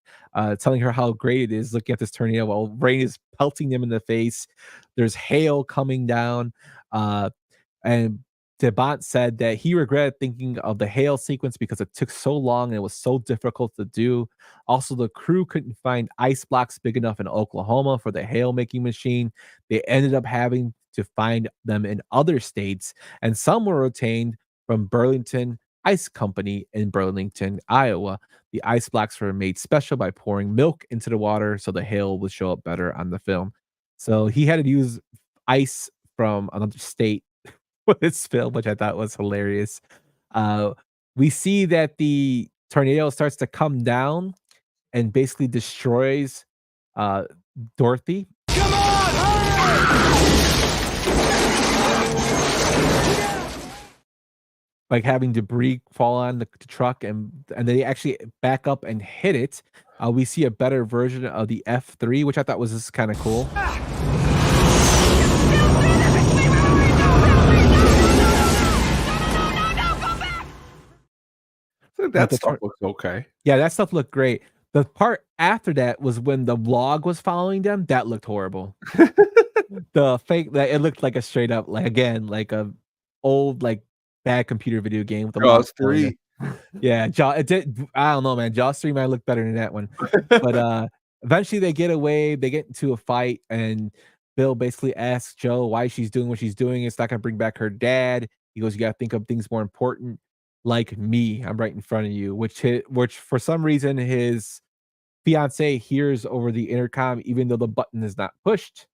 telling her how great it is looking at this tornado while rain is pelting them in the face. There's hail coming down. And Devont said that he regretted thinking of the hail sequence because it took so long and it was so difficult to do. Also, the crew couldn't find ice blocks big enough in Oklahoma for the hail making machine. They ended up having to find them in other states, and some were obtained from Burlington Ice Company in Burlington, Iowa. The ice blocks were made special by pouring milk into the water so the hail would show up better on the film. So he had to use ice from another state for this film, which I thought was hilarious. Uh, we see that the tornado starts to come down and basically destroys uh, Dorothy. Like having debris fall on the truck, and they actually back up and hit it. We see a better version of the F3, which I thought was just kind of cool. That stuff looks okay. Yeah, that stuff looked great. The part after that was when the log was following them. That looked horrible. The fake that it looked like a straight up, like again, like a old like bad computer video game with the log Jaws following 3. them. Yeah, it did. I don't know, man. Jaws 3 might look better than that one. But eventually they get away, they get into a fight, and Bill basically asks Joe why she's doing what she's doing. It's not gonna bring back her dad. He goes, "You gotta think of things more important, like me. I'm right in front of you," which for some reason his fiance hears over the intercom, even though the button is not pushed.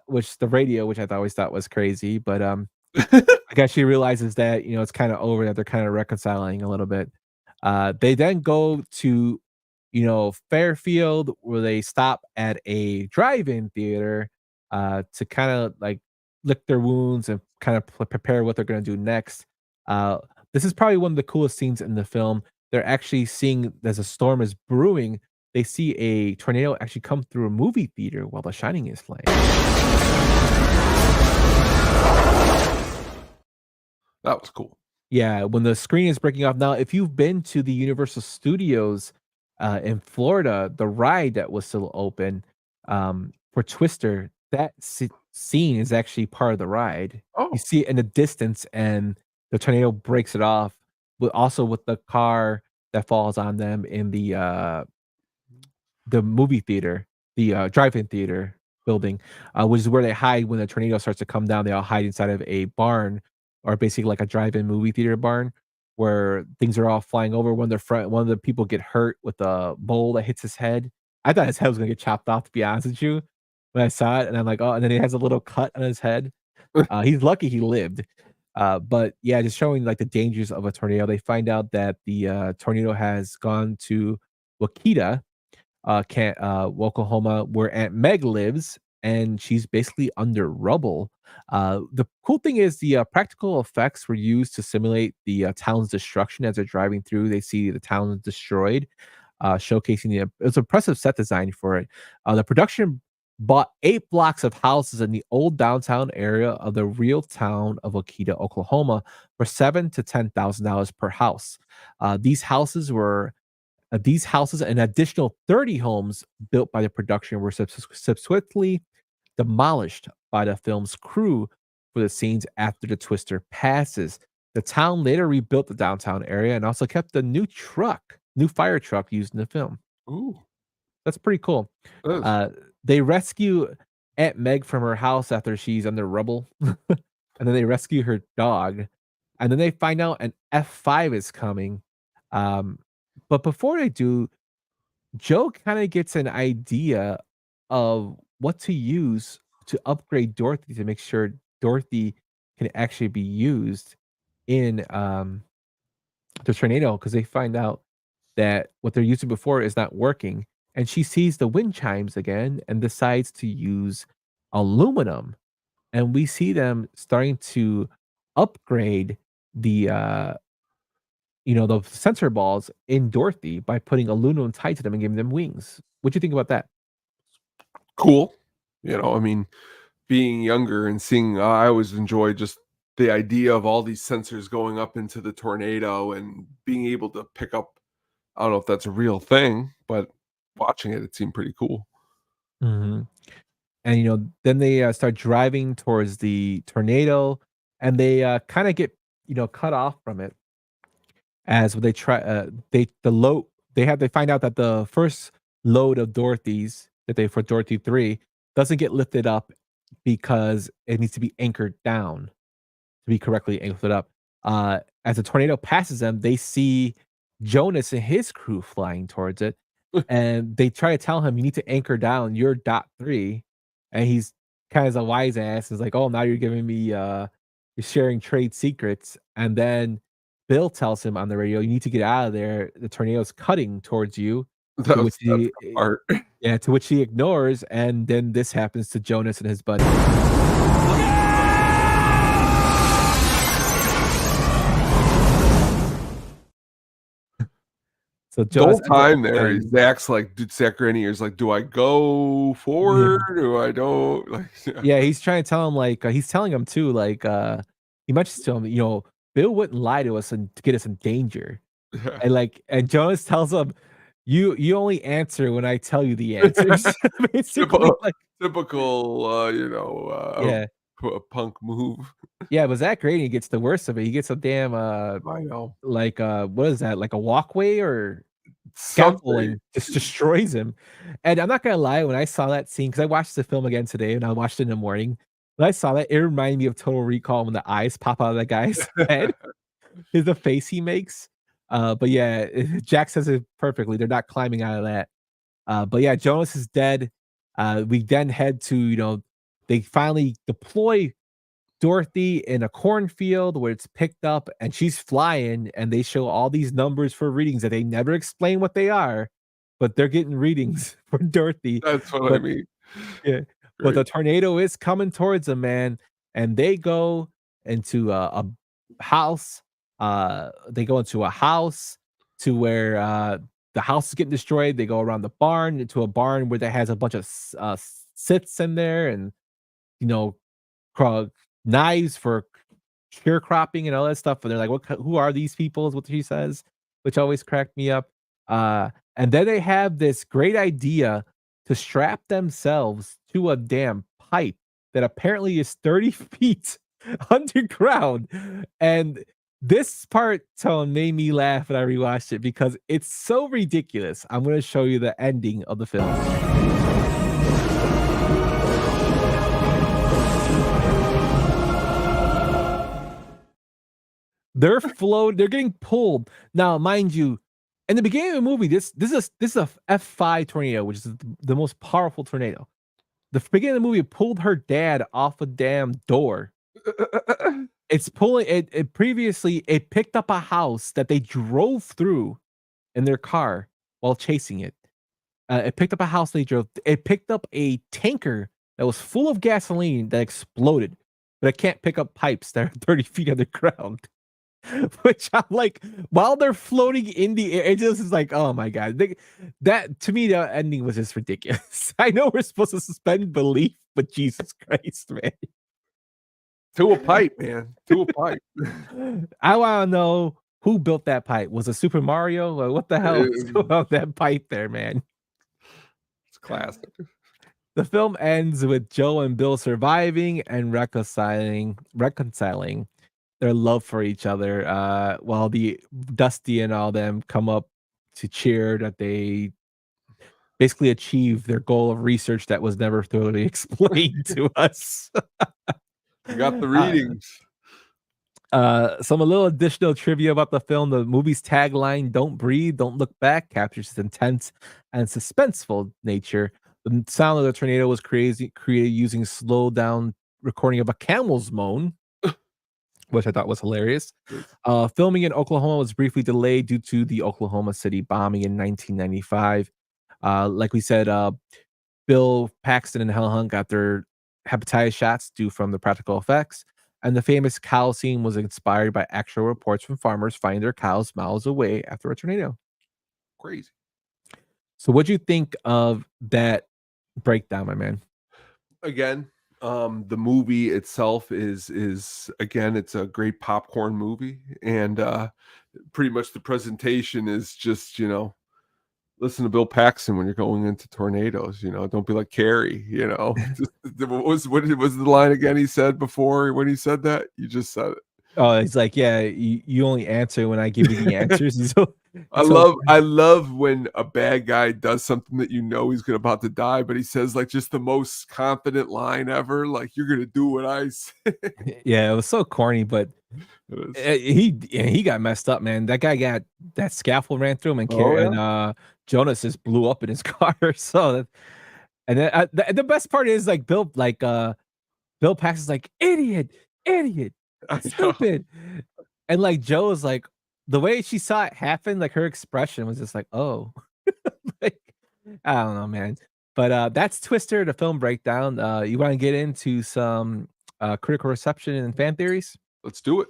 Which the radio, which I always thought was crazy, but I guess she realizes that it's kind of over, that they're kind of reconciling a little bit. They then go to Fairfield, where they stop at a drive-in theater to kind of like lick their wounds and kind of prepare what they're going to do next. This is probably one of the coolest scenes in the film. They're actually seeing, as a storm is brewing, they see a tornado actually come through a movie theater while The Shining is playing. That was cool. Yeah, when the screen is breaking off. Now, if you've been to the Universal Studios in Florida, the ride that was still open for Twister, that scene is actually part of the ride. Oh. You see it in the distance, and the tornado breaks it off, but also with the car that falls on them in the movie theater, the drive-in theater building, which is where they hide when the tornado starts to come down. They all hide inside of a barn, or basically like a drive-in movie theater barn, where things are all flying over. One of the people get hurt with a bowl that hits his head. I thought his head was gonna get chopped off, to be honest with you, when I saw it, and I'm like, oh, and then he has a little cut on his head. He's lucky he lived. But yeah, just showing like the dangers of a tornado. They find out that the tornado has gone to Wakita, Oklahoma, where Aunt Meg lives, and she's basically under rubble. The cool thing is the practical effects were used to simulate the town's destruction as they're driving through. They see the town destroyed, showcasing it was impressive set design for it. The production bought 8 blocks of houses in the old downtown area of the real town of Wakita, Oklahoma, for $7,000 to $10,000 per house. These houses and additional 30 homes built by the production were subsequently demolished by the film's crew for the scenes after the twister passes. The town later rebuilt the downtown area and also kept the new fire truck used in the film. Ooh, that's pretty cool. They rescue Aunt Meg from her house after she's under rubble, and then they rescue her dog, and then they find out an F5 is coming. But before they do, Joe kind of gets an idea of what to use to upgrade Dorothy to make sure Dorothy can actually be used in the tornado, because they find out that what they're using before is not working, and she sees the wind chimes again and decides to use aluminum. And we see them starting to upgrade the the sensor balls in Dorothy by putting aluminum tied to them and giving them wings. What do you think about that? Cool. I mean, being younger and seeing, I always enjoy just the idea of all these sensors going up into the tornado and being able to pick up. I don't know if that's a real thing, but watching it seemed pretty cool. Mhm. And then they start driving towards the tornado, and they kind of get cut off from it as they try. They find out that the first load of Dorothy's that they for Dorothy 3 doesn't get lifted up because it needs to be anchored down to be correctly anchored up. As the tornado passes them, they see Jonas and his crew flying towards it, and they try to tell him, "You need to anchor down. You're dot 3," and he's kind of a wise ass. Is like, "Oh, now you're giving me, you're sharing trade secrets." And then Bill tells him on the radio, "You need to get out of there. The tornado's cutting towards you." To which That's he, the part. yeah, to which he ignores, and then this happens to Jonas and his buddy. So The whole Jonas ends up time there, dying. Zach's like, dude, Zach Grenier like, do I go forward? Do I don't? Like, Yeah, he's trying to tell him, like, he's telling him too, like, he mentions to him, Bill wouldn't lie to us and to get us in danger. yeah. And Jonas tells him, you only answer when I tell you the answers. Basically, typical, like, typical, yeah. punk move. Yeah, but Zach Grady gets the worst of it. He gets a damn I know. like what is that? Like a walkway or Something. scaffolding just destroys him. And I'm not gonna lie, when I saw that scene, because I watched the film again today and I watched it in the morning. When I saw that, it reminded me of Total Recall when the eyes pop out of that guy's head. Is the face he makes. But yeah, Jack says it perfectly. They're not climbing out of that. But yeah, Jonas is dead. We then head to, they finally deploy Dorothy in a cornfield where it's picked up and she's flying, and they show all these numbers for readings that they never explain what they are, but they're getting readings for Dorothy. That's what I But mean. yeah, but the tornado is coming towards them, man, and they go into a house. They go into a house to where the house is getting destroyed. They go around the barn into a barn where that has a bunch of sits in there, and you know, knives for sharecropping and all that stuff. And they're like, Who are these people?" Is what she says, which always cracked me up. And then they have this great idea to strap themselves to a damn pipe that apparently is 30 feet underground. And this part, Tone, made me laugh when I rewatched it because it's so ridiculous. I'm going to show you the ending of the film. They're getting pulled. Now, mind you, in the beginning of the movie, this is a F5 tornado, which is the most powerful tornado. The beginning of the movie pulled her dad off a damn door. It's pulling it previously it picked up a house that they drove through in their car while chasing it. It picked up a house they drove. It picked up a tanker that was full of gasoline that exploded, but it can't pick up pipes that are 30 feet underground. Which I'm like, while they're floating in the air, it just is like, oh my god, that to me, the ending was just ridiculous. I know we're supposed to suspend belief, but Jesus Christ, man. To a pipe, man. To a pipe. I want to know who built that pipe. Was it Super Mario? Like, what the hell is going on that pipe there, man? It's classic. The film ends with Joe and Bill surviving and reconciling their love for each other, while the Dusty and all them come up to cheer that they basically achieve their goal of research that was never thoroughly explained to us. You got the readings. Some a little additional trivia about the film. The movie's tagline, "Don't breathe, don't look back," captures its intense and suspenseful nature. The sound of the tornado was created using slow down recording of a camel's moan. which I thought was hilarious. Filming in Oklahoma was briefly delayed due to the Oklahoma City bombing in 1995. Like we said, Bill Paxton and Helen Hunt got their hepatitis shots due from the practical effects. And the famous cow scene was inspired by actual reports from farmers finding their cows miles away after a tornado. Crazy. So, what'd you think of that breakdown, my man? Again, the movie itself is again, it's a great popcorn movie, and pretty much the presentation is just, listen to Bill Paxton when you're going into tornadoes. Don't be like Carrie. What was the line again he said before when he said that? You just said it. Oh, it's like, yeah, you only answer when I give you the answers. I love when a bad guy does something that he's about to die, but he says like just the most confident line ever, like you're gonna do what I say. Yeah, it was so corny, but he got messed up, man. That guy got that scaffold ran through him, and Jonas just blew up in his car. So, and then the best part is like Bill Paxton's like idiot, stupid, and like Joe is like the way she saw it happen, like her expression was just like, oh, like I don't know, man. But that's Twister, the film breakdown. You want to get into some critical reception and fan theories? Let's do it.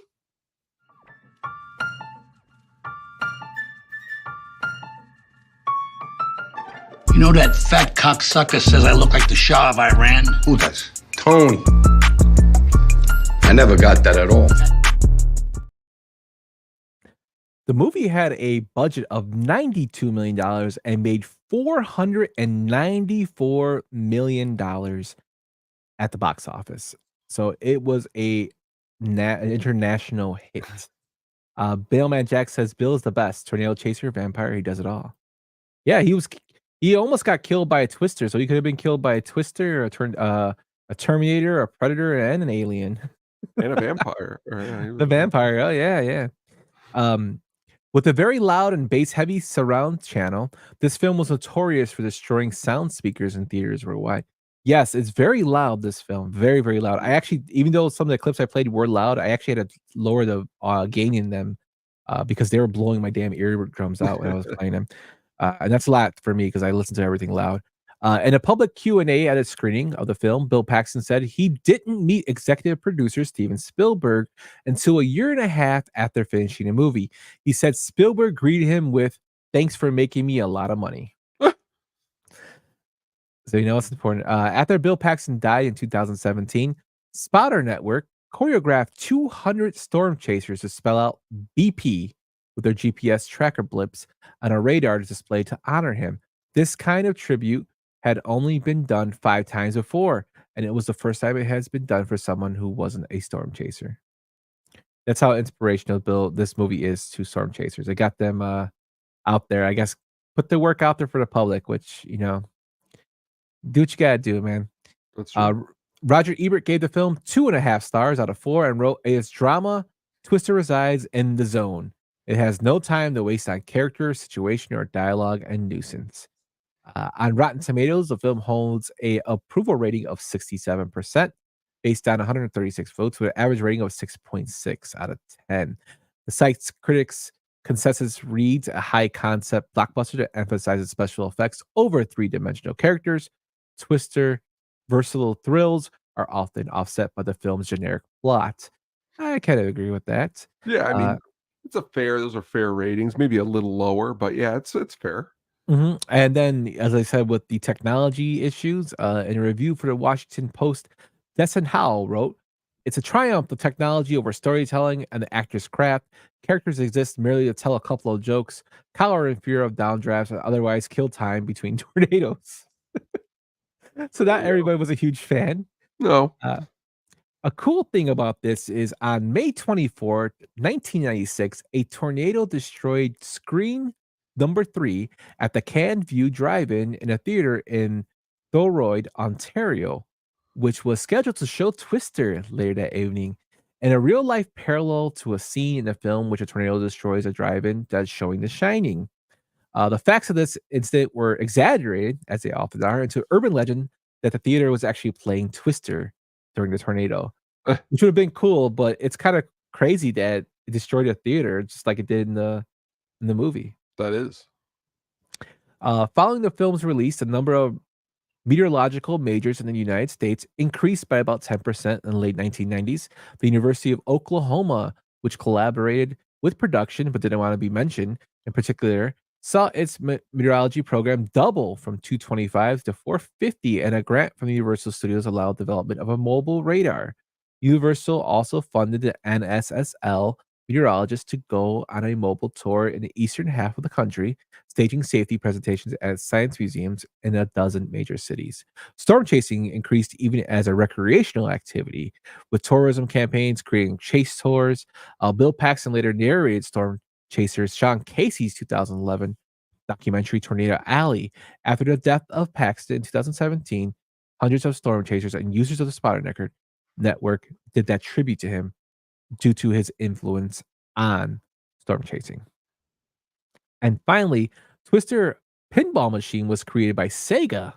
You know that fat cocksucker says I look like the Shah of Iran? Who does? Tony. I never got that at all. The movie had a budget of $92 million and made $494 million at the box office. So it was an international hit. Bailman Jack says Bill is the best tornado chaser, vampire. He does it all. Yeah, he almost got killed by a twister. So he could have been killed by a twister, a Terminator, a predator, and an alien, and a vampire. The vampire. Oh yeah. With a very loud and bass-heavy surround channel, this film was notorious for destroying sound speakers in theaters worldwide. Yes, it's very loud, this film. Very, very loud. I actually, even though some of the clips I played were loud, I actually had to lower the gain in them because they were blowing my damn eardrums out when I was playing them. And that's a lot for me because I listen to everything loud. In a public Q&A at a screening of the film, Bill Paxton said he didn't meet executive producer Steven Spielberg until a year and a half after finishing the movie. He said Spielberg greeted him with, "Thanks for making me a lot of money." So you know what's important. After Bill Paxton died in 2017, Spotter Network choreographed 200 storm chasers to spell out BP with their GPS tracker blips on a radar display to honor him. This kind of tribute had only been done 5 times before, and it was the first time it has been done for someone who wasn't a storm chaser. That's how inspirational this movie is to storm chasers. It got them out there, I guess, put the work out there for the public, which, do what you gotta do, man. That's true. Roger Ebert gave the film 2.5 stars out of 4 and wrote, "Its drama, Twister resides in the zone. It has no time to waste on character, situation, or dialogue and nuisance." On Rotten Tomatoes, the film holds a approval rating of 67% based on 136 votes with an average rating of 6.6 out of 10. The site's critics' consensus reads a high-concept blockbuster that emphasizes special effects over 3-dimensional characters. Twister versatile thrills are often offset by the film's generic plot. I kind of agree with that. Yeah, I mean, those are fair ratings, maybe a little lower, but yeah, it's fair. Mm-hmm. And then, as I said, with the technology issues, in a review for the Washington Post, Destin Howell wrote, "It's a triumph of technology over storytelling and the actor's craft. Characters exist merely to tell a couple of jokes, cower in fear of downdrafts, and otherwise kill time between tornadoes." So not everybody was a huge fan. No. A cool thing about this is on May 24th, 1996, a tornado destroyed screen number 3 at the Can View Drive-In in a theater in Thorold, Ontario, which was scheduled to show Twister later that evening. In a real-life parallel to a scene in the film which a tornado destroys a drive-in that's showing The Shining. The facts of this incident were exaggerated, as they often are, into urban legend that the theater was actually playing Twister during the tornado, which would have been cool, but it's kind of crazy that it destroyed a theater just like it did in the movie. That is. Following the film's release, the number of meteorological majors in the United States increased by about 10% in the late 1990s. The University of Oklahoma, which collaborated with production but didn't want to be mentioned in particular, saw its meteorology program double from 225 to 450, and a grant from the Universal Studios allowed development of a mobile radar. Universal also funded the NSSL meteorologists to go on a mobile tour in the eastern half of the country, staging safety presentations at science museums in a dozen major cities. Storm chasing increased even as a recreational activity, with tourism campaigns creating chase tours. Bill Paxton later narrated Storm Chasers Sean Casey's 2011 documentary Tornado Alley. After the death of Paxton in 2017, hundreds of storm chasers and users of the Spotter network did that tribute to him due to his influence on storm chasing. And finally, Twister Pinball Machine was created by Sega.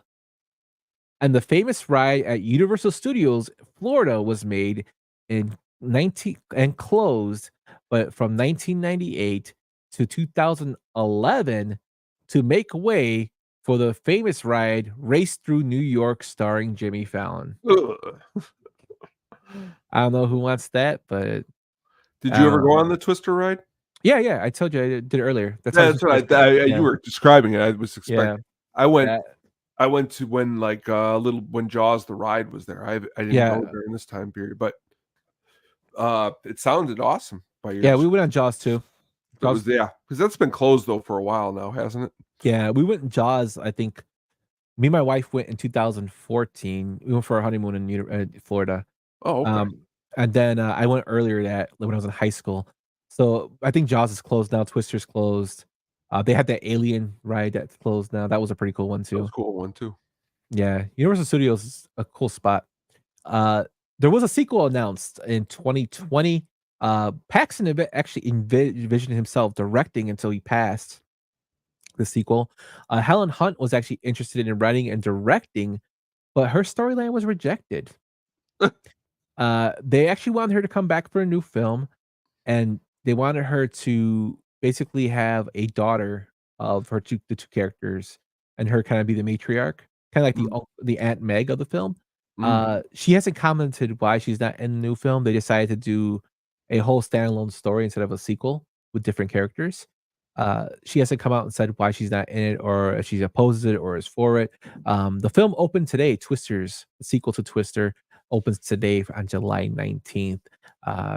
And the famous ride at Universal Studios Florida was made in 19 and closed, but from 1998 to 2011 to make way for the famous ride Race Through New York starring Jimmy Fallon. I don't know who wants that, but did you ever go on the Twister ride? Yeah, I told you I did earlier. That's what you were describing it. I was expecting. Yeah. I went to when when Jaws the ride was there. I didn't go during this time period, but it sounded awesome. We went on Jaws too. Because that's been closed though for a while now, hasn't it? Yeah, we went in Jaws. I think me and my wife went in 2014. We went for our honeymoon in Florida. Oh, okay. And then I went earlier when I was in high school. So I think Jaws is closed now. Twister's closed. They had that Alien ride that's closed now. That was a pretty cool one too. That was a cool one too. Yeah, Universal Studios is a cool spot. There was a sequel announced in 2020. Paxton actually envisioned himself directing until he passed the sequel. Helen Hunt was actually interested in writing and directing, but her storyline was rejected. They actually wanted her to come back for a new film, and they wanted her to basically have a daughter of the two characters, and her kind of be the matriarch, kind of like the Aunt Meg of the film. She hasn't commented why she's not in the new film. They decided to do a whole standalone story instead of a sequel with different characters. She hasn't come out and said why she's not in it, or if she opposes it or is for it. The film opened today. Twister's the sequel to Twister opens today on July 19th.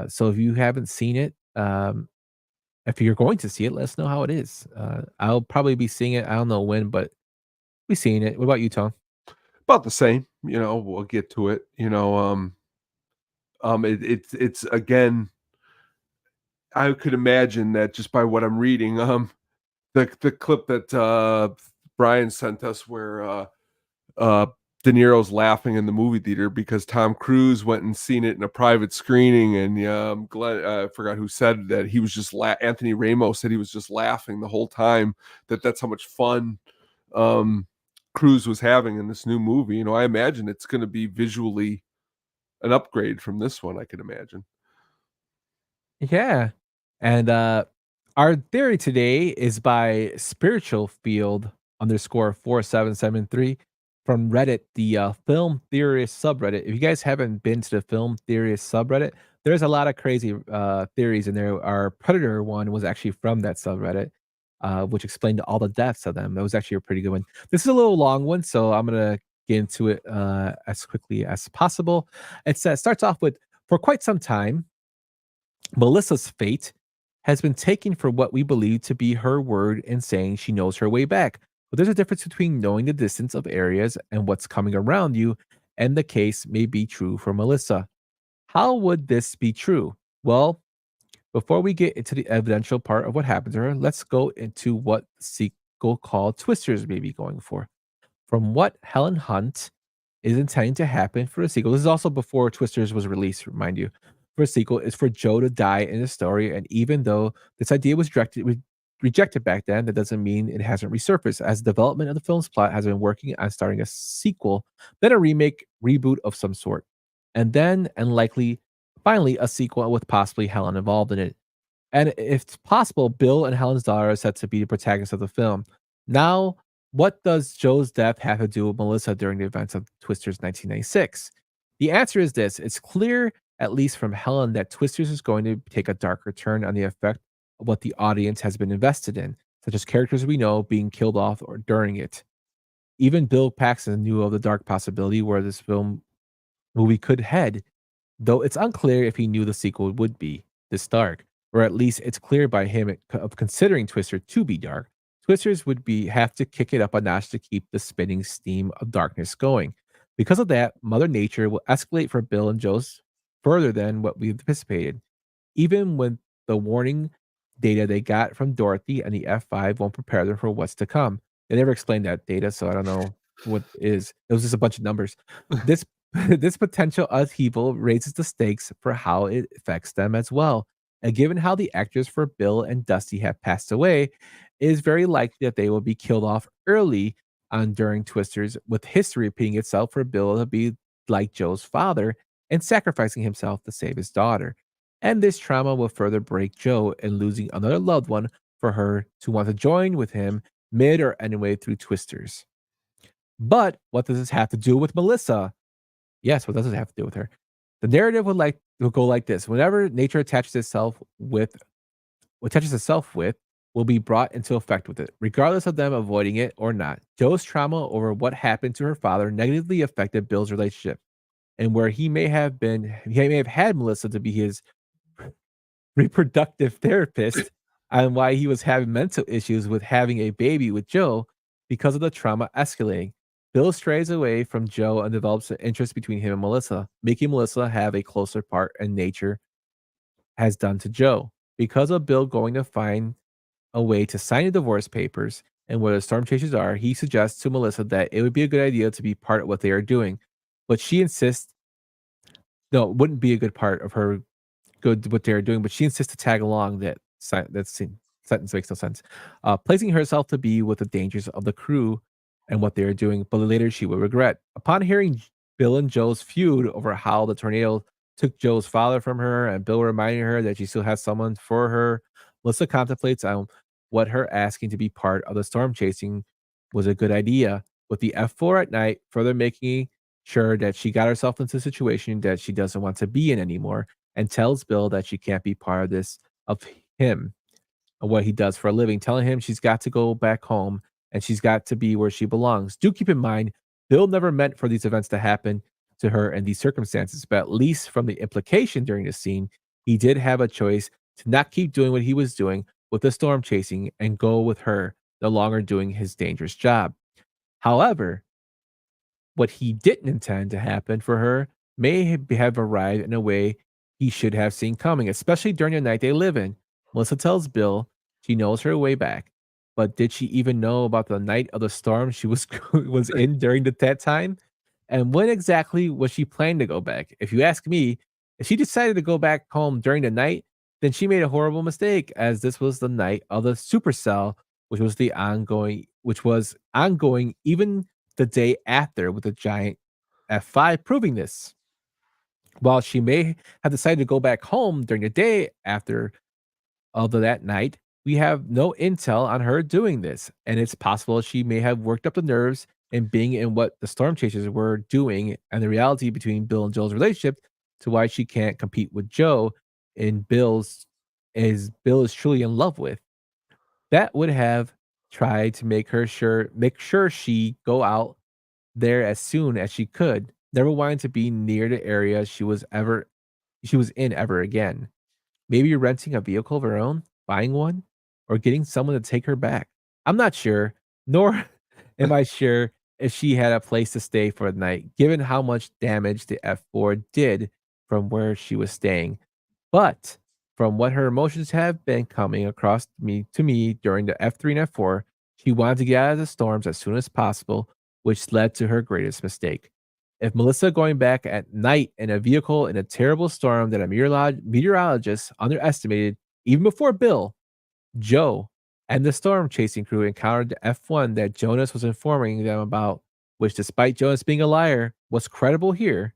So if you haven't seen it, if you're going to see it, let us know how it is. I'll probably be seeing it. I don't know when, but we're seeing it. What about you, Tom? About the same. We'll get to it. It's again. I could imagine that just by what I'm reading. The clip that Brian sent us where De Niro's laughing in the movie theater because Tom Cruise went and seen it in a private screening, and Glenn, I forgot who said that he was just Anthony Ramos said he was just laughing the whole time. That's how much fun Cruise was having in this new movie. I imagine it's going to be visually an upgrade from this one. I can imagine. Yeah, and our theory today is by Spiritual Field _4773 from Reddit, the film theorist subreddit. If you guys haven't been to the film theorist subreddit, there's a lot of crazy theories in there. Our Predator one was actually from that subreddit, which explained all the deaths of them. That was actually a pretty good one. This is a little long one, so I'm gonna get into it as quickly as possible. It starts off with, for quite some time, Melissa's fate has been taken for what we believe to be her word in saying she knows her way back. But there's a difference between knowing the distance of areas and what's coming around you, and the case may be true for Melissa. How would this be true? Well, before we get into the evidential part of what happened to her, let's go into what the sequel called Twisters may be going for. From what Helen Hunt is intending to happen for a sequel, this is also before Twisters was released, remind you, for a sequel, is for Joe to die in the story. And even though this idea was rejected back then, that doesn't mean it hasn't resurfaced, as development of the film's plot has been working on starting a sequel, then a remake, reboot of some sort, and then, and likely Finally, a sequel with possibly Helen involved in it. And if it's possible, Bill and Helen's daughter are set to be the protagonists of the film. Now, what does Joe's death have to do with Melissa during the events of Twisters 1996? The answer is this: it's clear, at least from Helen, that Twisters is going to take a darker turn on the effect of what the audience has been invested in, such as characters we know being killed off or during it. Even Bill Paxton knew of the dark possibility where this movie could head, though it's unclear if he knew the sequel would be this dark, or at least it's clear by him of considering Twister to be dark. Twisters would have to kick it up a notch to keep the spinning steam of darkness going. Because of that, Mother Nature will escalate for Bill and Joe's further than what we anticipated. Even when the warning data they got from Dorothy and the F5 won't prepare them for what's to come. They never explained that data, so I don't know what it is. It was just a bunch of numbers. This this potential upheaval raises the stakes for how it affects them as well. And given how the actors for Bill and Dusty have passed away, it is very likely that they will be killed off early on during Twisters, with history repeating itself for Bill to be like Joe's father and sacrificing himself to save his daughter. And this trauma will further break Joe in losing another loved one for her to want to join with him mid or anyway through Twisters. But what does this have to do with Melissa? Yes, what does it have to do with her? The narrative will go like this: whenever nature attaches itself with will be brought into effect with it, regardless of them avoiding it or not. Joe's trauma over what happened to her father negatively affected Bill's relationship, and where he may have had Melissa to be his reproductive therapist, and why he was having mental issues with having a baby with Joe because of the trauma escalating. Bill strays away from Joe and develops an interest between him and Melissa, making Melissa have a closer part in nature has done to Joe. Because of Bill going to find a way to sign the divorce papers and where the storm chasers are, he suggests to Melissa that it would be a good idea to be part of what they are doing. But she insists, no, it wouldn't be a good part of her good what they're doing, but she insists to tag along. Sentence makes no sense. Placing herself to be with the dangers of the crew and what they are doing, but later she will regret. Upon hearing Bill and Joe's feud over how the tornado took Joe's father from her, and Bill reminding her that she still has someone for her, Melissa contemplates on what her asking to be part of the storm chasing was a good idea, with the F4 at night further making sure that she got herself into a situation that she doesn't want to be in anymore, and tells Bill that she can't be part of this of him and what he does for a living, telling him she's got to go back home and she's got to be where she belongs. Do keep in mind, Bill never meant for these events to happen to her in these circumstances, but at least from the implication during the scene, he did have a choice to not keep doing what he was doing with the storm chasing and go with her, no longer doing his dangerous job. However, what he didn't intend to happen for her may have arrived in a way he should have seen coming, especially during the night they live in. Melissa tells Bill she knows her way back, but did she even know about the night of the storm she was was in during that time? And when exactly was she planning to go back? If you ask me, if she decided to go back home during the night, then she made a horrible mistake, as this was the night of the supercell, which was ongoing even the day after, with the giant F5 proving this. While she may have decided to go back home during the day after that night, we have no intel on her doing this, and it's possible she may have worked up the nerves and being in what the storm chasers were doing, and the reality between Bill and Joe's relationship to why she can't compete with Joe in Bill is truly in love with. That would have tried to make sure she go out there as soon as she could, never wanting to be near the area she was in ever again. Maybe renting a vehicle of her own, buying one, or getting someone to take her back. I'm not sure, nor am I sure if she had a place to stay for the night, given how much damage the F4 did from where she was staying. But from what her emotions have been coming across to me during the F3 and F4, she wanted to get out of the storms as soon as possible, which led to her greatest mistake. If Melissa going back at night in a vehicle in a terrible storm that a meteorologist underestimated even before Bill, Joe, and the storm chasing crew encountered the F1 that Jonas was informing them about, which, despite Jonas being a liar, was credible here,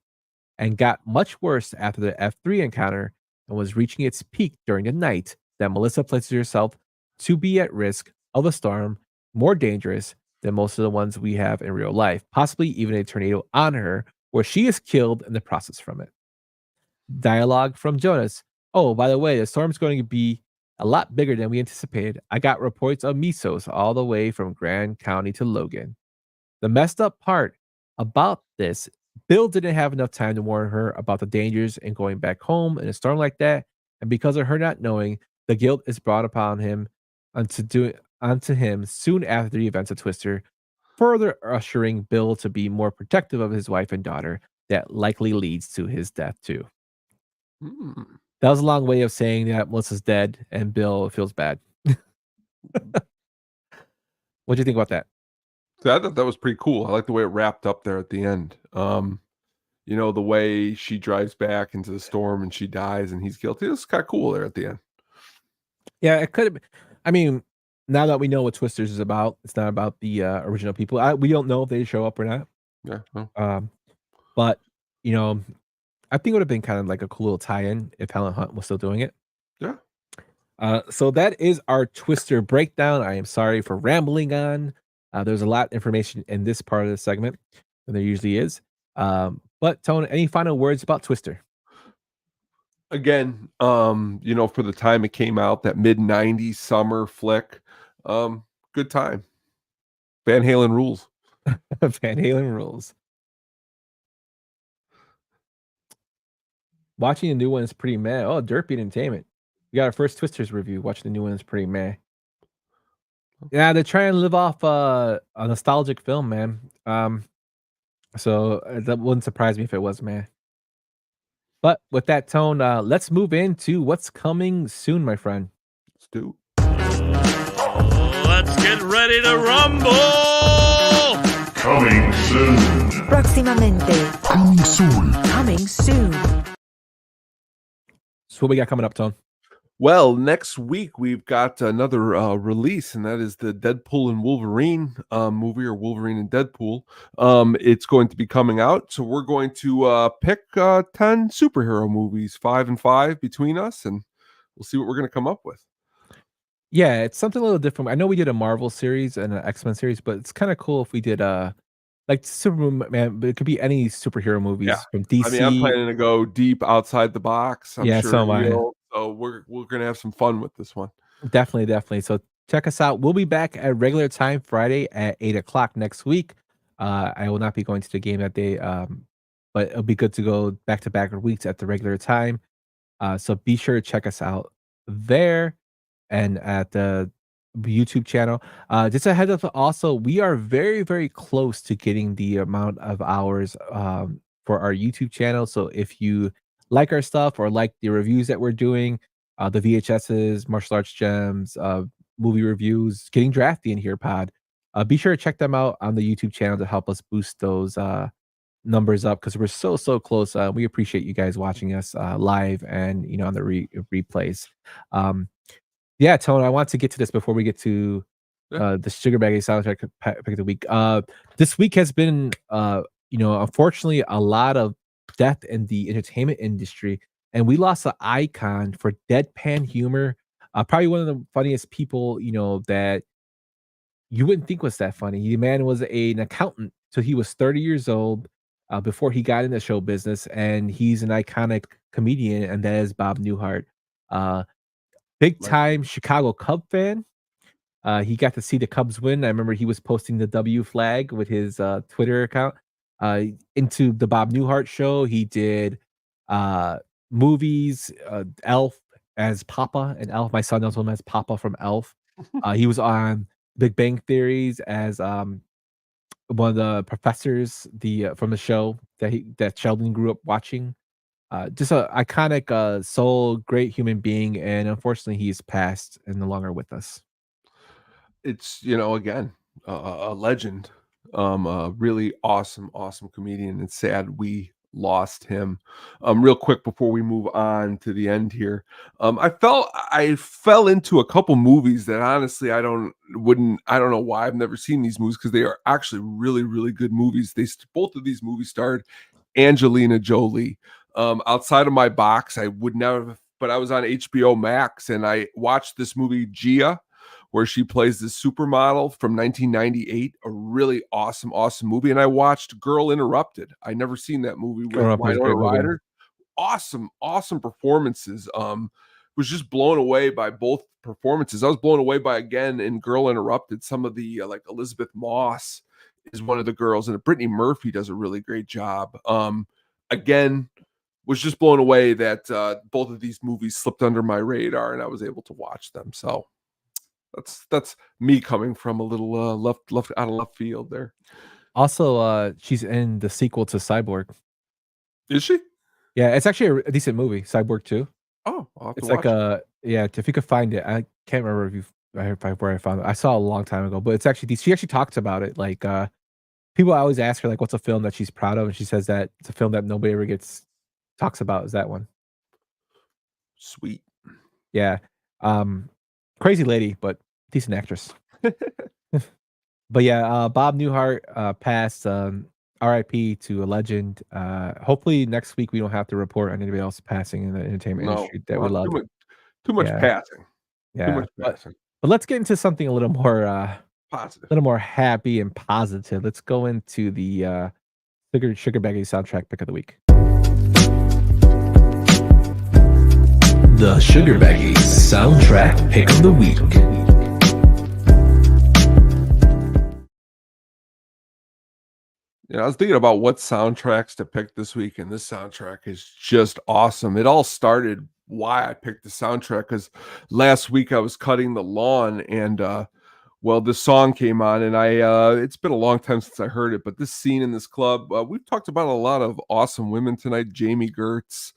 and got much worse after the F3 encounter and was reaching its peak during the night that Melissa places herself to be at risk of a storm more dangerous than most of the ones we have in real life, possibly even a tornado on her, where she is killed in the process from it. Dialogue from Jonas. Oh, by the way, the storm's going to be a lot bigger than we anticipated. I got reports of misos all the way from Grand County to Logan. The messed up part about this, Bill didn't have enough time to warn her about the dangers in going back home in a storm like that, and because of her not knowing, the guilt is brought upon him onto him soon after the events of Twister, further ushering Bill to be more protective of his wife and daughter. That likely leads to his death too. That was a long way of saying that Melissa's dead and Bill feels bad. What do you think about that? So I thought that was pretty cool. I like the way it wrapped up there at the end. You know, the way she drives back into the storm and she dies and he's guilty. It's kind of cool there at the end. Yeah, it could have been. I mean, now that we know what Twisters is about, it's not about the original people. We don't know if they show up or not. Yeah. Well. But you know, I think it would have been kind of like a cool little tie-in if Helen Hunt was still doing it. Yeah. So that is our Twister breakdown. I am sorry for rambling on. There's a lot of information in this part of the segment than there usually is. But Tone, any final words about Twister? Again, you know, for the time it came out, that mid-90s summer flick, good time. Van Halen rules. Van Halen rules. Watching the new one is pretty meh. Oh, Derpy Entertainment. We got our first Twisters review. Watching the new one is pretty meh. Yeah, they're trying to live off a nostalgic film, man. So that wouldn't surprise me if it was meh. But with that tone, let's move into what's coming soon, my friend. Let's do. Let's get ready to rumble. Coming soon. Próximamente. Coming soon. Coming soon. So what we got coming up, Tone? Well, next week we've got another release, and that is the Deadpool and Wolverine movie, or Wolverine and Deadpool. It's going to be coming out, so we're going to pick 10 superhero movies, 5 and 5 between us, and we'll see what we're going to come up with. Yeah, it's something a little different. I know we did a Marvel series and an X-Men series, but it's kind of cool if we did like Superman, but it could be any superhero movies from DC. I mean, I'm planning to go deep outside the box. I'm sure so am I. So we're gonna have some fun with this one. Definitely. So check us out. We'll be back at regular time Friday at 8:00 next week. I will not be going to the game that day, but it'll be good to go back to back weeks at the regular time. So be sure to check us out there and at the YouTube channel. Just a heads up, also, we are very, very close to getting the amount of hours for our YouTube channel. So if you like our stuff or like the reviews that we're doing, the VHSs, martial arts gems, movie reviews, getting drafty in here pod, be sure to check them out on the YouTube channel to help us boost those numbers up, because we're so close. We appreciate you guys watching us live and on the replays. Yeah, Tone, I want to get to this before we get to the Sugar Baggy soundtrack pick of the week. This week has been unfortunately a lot of death in the entertainment industry, and we lost an icon for deadpan humor. Probably one of the funniest people that you wouldn't think was that funny. The man was an accountant, so he was 30 years old before he got into show business, and he's an iconic comedian, and that is Bob Newhart. Big time Chicago Cub fan. He got to see the Cubs win. I remember he was posting the W flag with his Twitter account. Into the Bob Newhart show. He did movies, Elf as Papa, and Elf. My son knows him as Papa from Elf. He was on Big Bang Theories as one of the professors from the show that Sheldon grew up watching. Just an iconic soul, great human being, and unfortunately he's passed and no longer with us. It's again a legend, a really awesome comedian. It's sad we lost him. Real quick before we move on to the end here, I fell into a couple movies that honestly I don't know why I've never seen these movies, because they are actually really good movies. Both of these movies starred Angelina Jolie. Outside of my box, I would never, but I was on HBO Max and I watched this movie Gia, where she plays this supermodel from 1998, a really awesome movie. And I watched Girl Interrupted. I never seen that movie with Growing Up was a Winona great movie. Ryder. Awesome performances. Was just blown away by both performances. I was blown away by, again, in Girl Interrupted, some of the like Elizabeth Moss is one of the girls, and Brittany Murphy does a really great job. Again, was just blown away that both of these movies slipped under my radar and I was able to watch them. So that's me coming from a little left out of left field there. Also, she's in the sequel to Cyborg. Is she? Yeah, it's actually a decent movie, Cyborg 2. Oh, I'll have It's to like watch it. yeah, if you could find it, I can't remember where I found it. I saw it a long time ago, but it's actually she actually talks about it. Like people always ask her like, what's a film that she's proud of, and she says that it's a film that nobody ever talks about. Is that one? Sweet. Yeah, crazy lady, but decent actress. But yeah, Bob Newhart passed. R.I.P. to a legend. Hopefully next week we don't have to report on anybody else passing in the entertainment industry that we love. Too much passing. Yeah. Too much passing. But let's get into something a little more positive, a little more happy and positive. Let's go into the Sugar Baggy soundtrack pick of the week. The Sugar Baggy soundtrack pick of the week. I was thinking about what soundtracks to pick this week, and this soundtrack is just awesome. It all started why I picked the soundtrack, because last week I was cutting the lawn and well, this song came on, and it's been a long time since I heard it, but this scene in this club, we've talked about a lot of awesome women tonight. Jamie Gertz,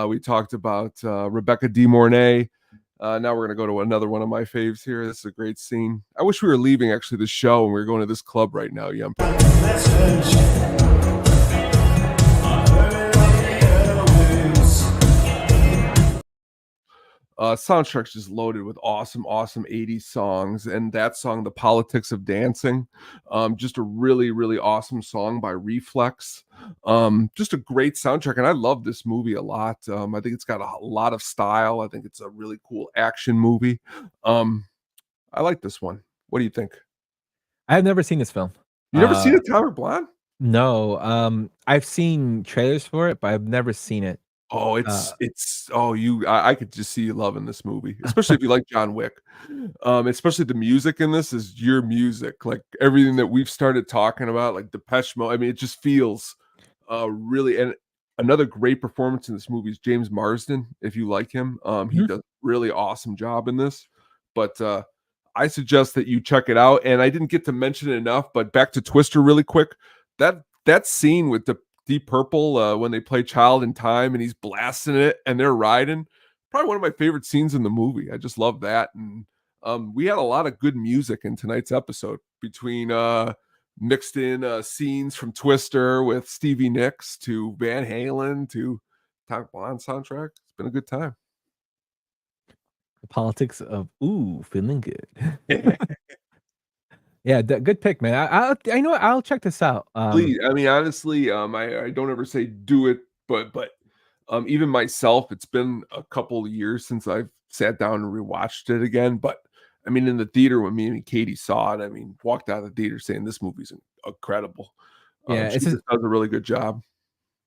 we talked about Rebecca De Mornay. Now we're going to go to another one of my faves here. This is a great scene. I wish we were leaving, actually, the show, and we were going to this club right now, Yum. Soundtrack's just loaded with awesome 80s songs, and that song, The Politics of Dancing, just a really awesome song by Reflex. Just a great soundtrack, and I love this movie a lot. I think it's got a lot of style. I think it's a really cool action movie. I like this one. What do you think? I've never seen this film. You never seen Atomic Blonde? No. I've seen trailers for it, but I've never seen it. Oh, I could just see you loving this movie, especially if you like John Wick. Especially the music in this is your music, like everything that we've started talking about, like Depeche Mode. I mean, it just feels really. And another great performance in this movie is James Marsden. If you like him, he does a really awesome job in this. But I suggest that you check it out. And I didn't get to mention it enough, but back to Twister really quick. That scene with the Deep Purple when they play Child in Time and he's blasting it and they're riding, probably one of my favorite scenes in the movie. I just love that. And we had a lot of good music in tonight's episode, between mixed in scenes from Twister with Stevie Nicks to Van Halen to Atomic Blonde soundtrack. It's been a good time. The politics of feeling good. Yeah, good pick, man. I know I'll check this out. Please, I mean, honestly, I don't ever say do it, but even myself, it's been a couple of years since I've sat down and rewatched it again. But I mean, in the theater when me and Katie saw it, I mean, walked out of the theater saying this movie's incredible. Yeah, she just does a really good job.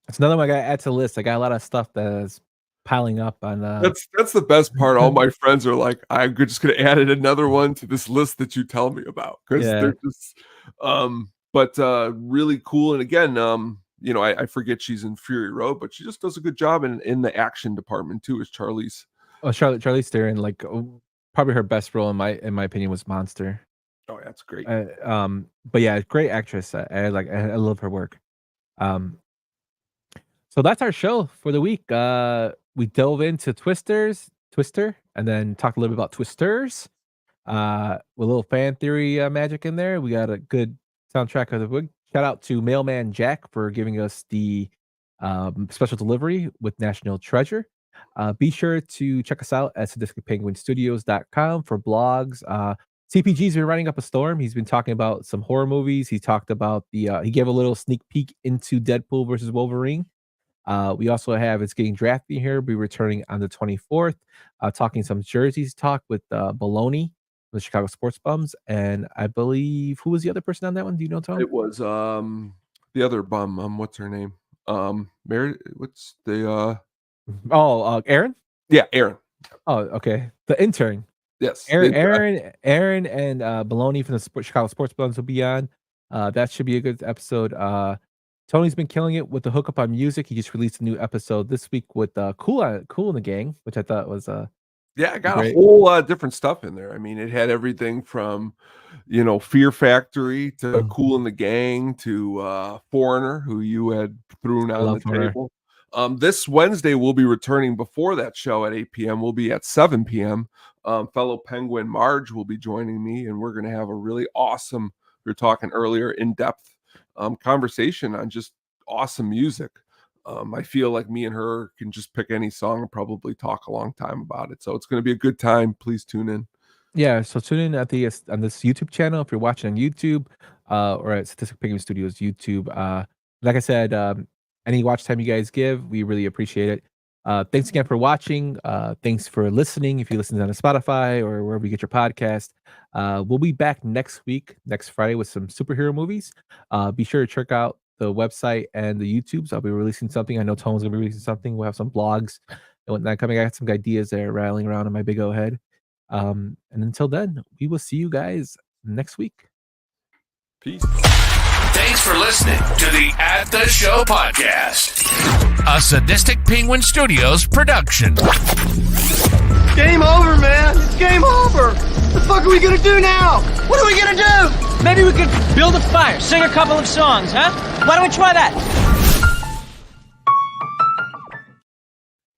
It's another one I got to add to the list. I got a lot of stuff that's piling up on. That's the best part. All my friends are like, I'm just going to add another one to this list that you tell me about, because they're just, really cool. And again, I forget she's in Fury Road, but she just does a good job in the action department too. Is Charlize? Oh, Charlize Theron, like probably her best role in my opinion was Monster. Oh, that's great. But yeah, great actress. I love her work. So that's our show for the week. We dove into Twister, and then talked a little bit about Twisters. With a little fan theory magic in there. We got a good soundtrack of the week. Shout out to Mailman Jack for giving us the special delivery with National Treasure. Be sure to check us out at sadisticpenguinstudios.com for blogs, CPG's been running up a storm. He's been talking about some horror movies. He talked about he gave a little sneak peek into Deadpool versus Wolverine. We also have It's Getting Drafty here. We'll be returning on the 24th, talking some Jerseys talk with Baloney, the Chicago Sports Bums. And I believe, who was the other person on that one? Do you know, Tom? It was the other bum. What's her name? Mary. What's the Aaron? Yeah, Aaron. Oh, okay. The intern. Yes. Aaron and Baloney from the Chicago Sports Bums will be on. That should be a good episode. Tony's been killing it with the hookup on music. He just released a new episode this week with Cool in the Gang, which I thought was I got great. a whole different stuff in there. I mean, it had everything from Fear Factory to Cool in the Gang to Foreigner, who you had thrown on the table. This Wednesday we'll be returning before that show at 8 p.m. We'll be at 7 p.m. Fellow Penguin Marge will be joining me, and we're going to have a really awesome, we were talking earlier, in-depth conversation on just awesome music. I feel like me and her can just pick any song and probably talk a long time about it. So it's going to be a good time. Please tune in. Yeah, so tune in on this YouTube channel if you're watching on YouTube or at Statistic Penguin Studios YouTube. Like I said, any watch time you guys give, we really appreciate it. Thanks again for watching. Thanks for listening. If you listen on Spotify or wherever you get your podcast, we'll be back next Friday, with some superhero movies. Be sure to check out the website and the YouTubes. I'll be releasing something. I know Tone's gonna be releasing something. We'll have some blogs and whatnot coming. I got some ideas there rattling around in my big old head. And until then, we will see you guys next week. Peace. Thanks for listening to the At the Show podcast, a Sadistic Penguin Studios production. Game over, man. It's game over. What the fuck are we gonna do now? What are we gonna do? Maybe we could build a fire, sing a couple of songs, huh? Why don't we try that?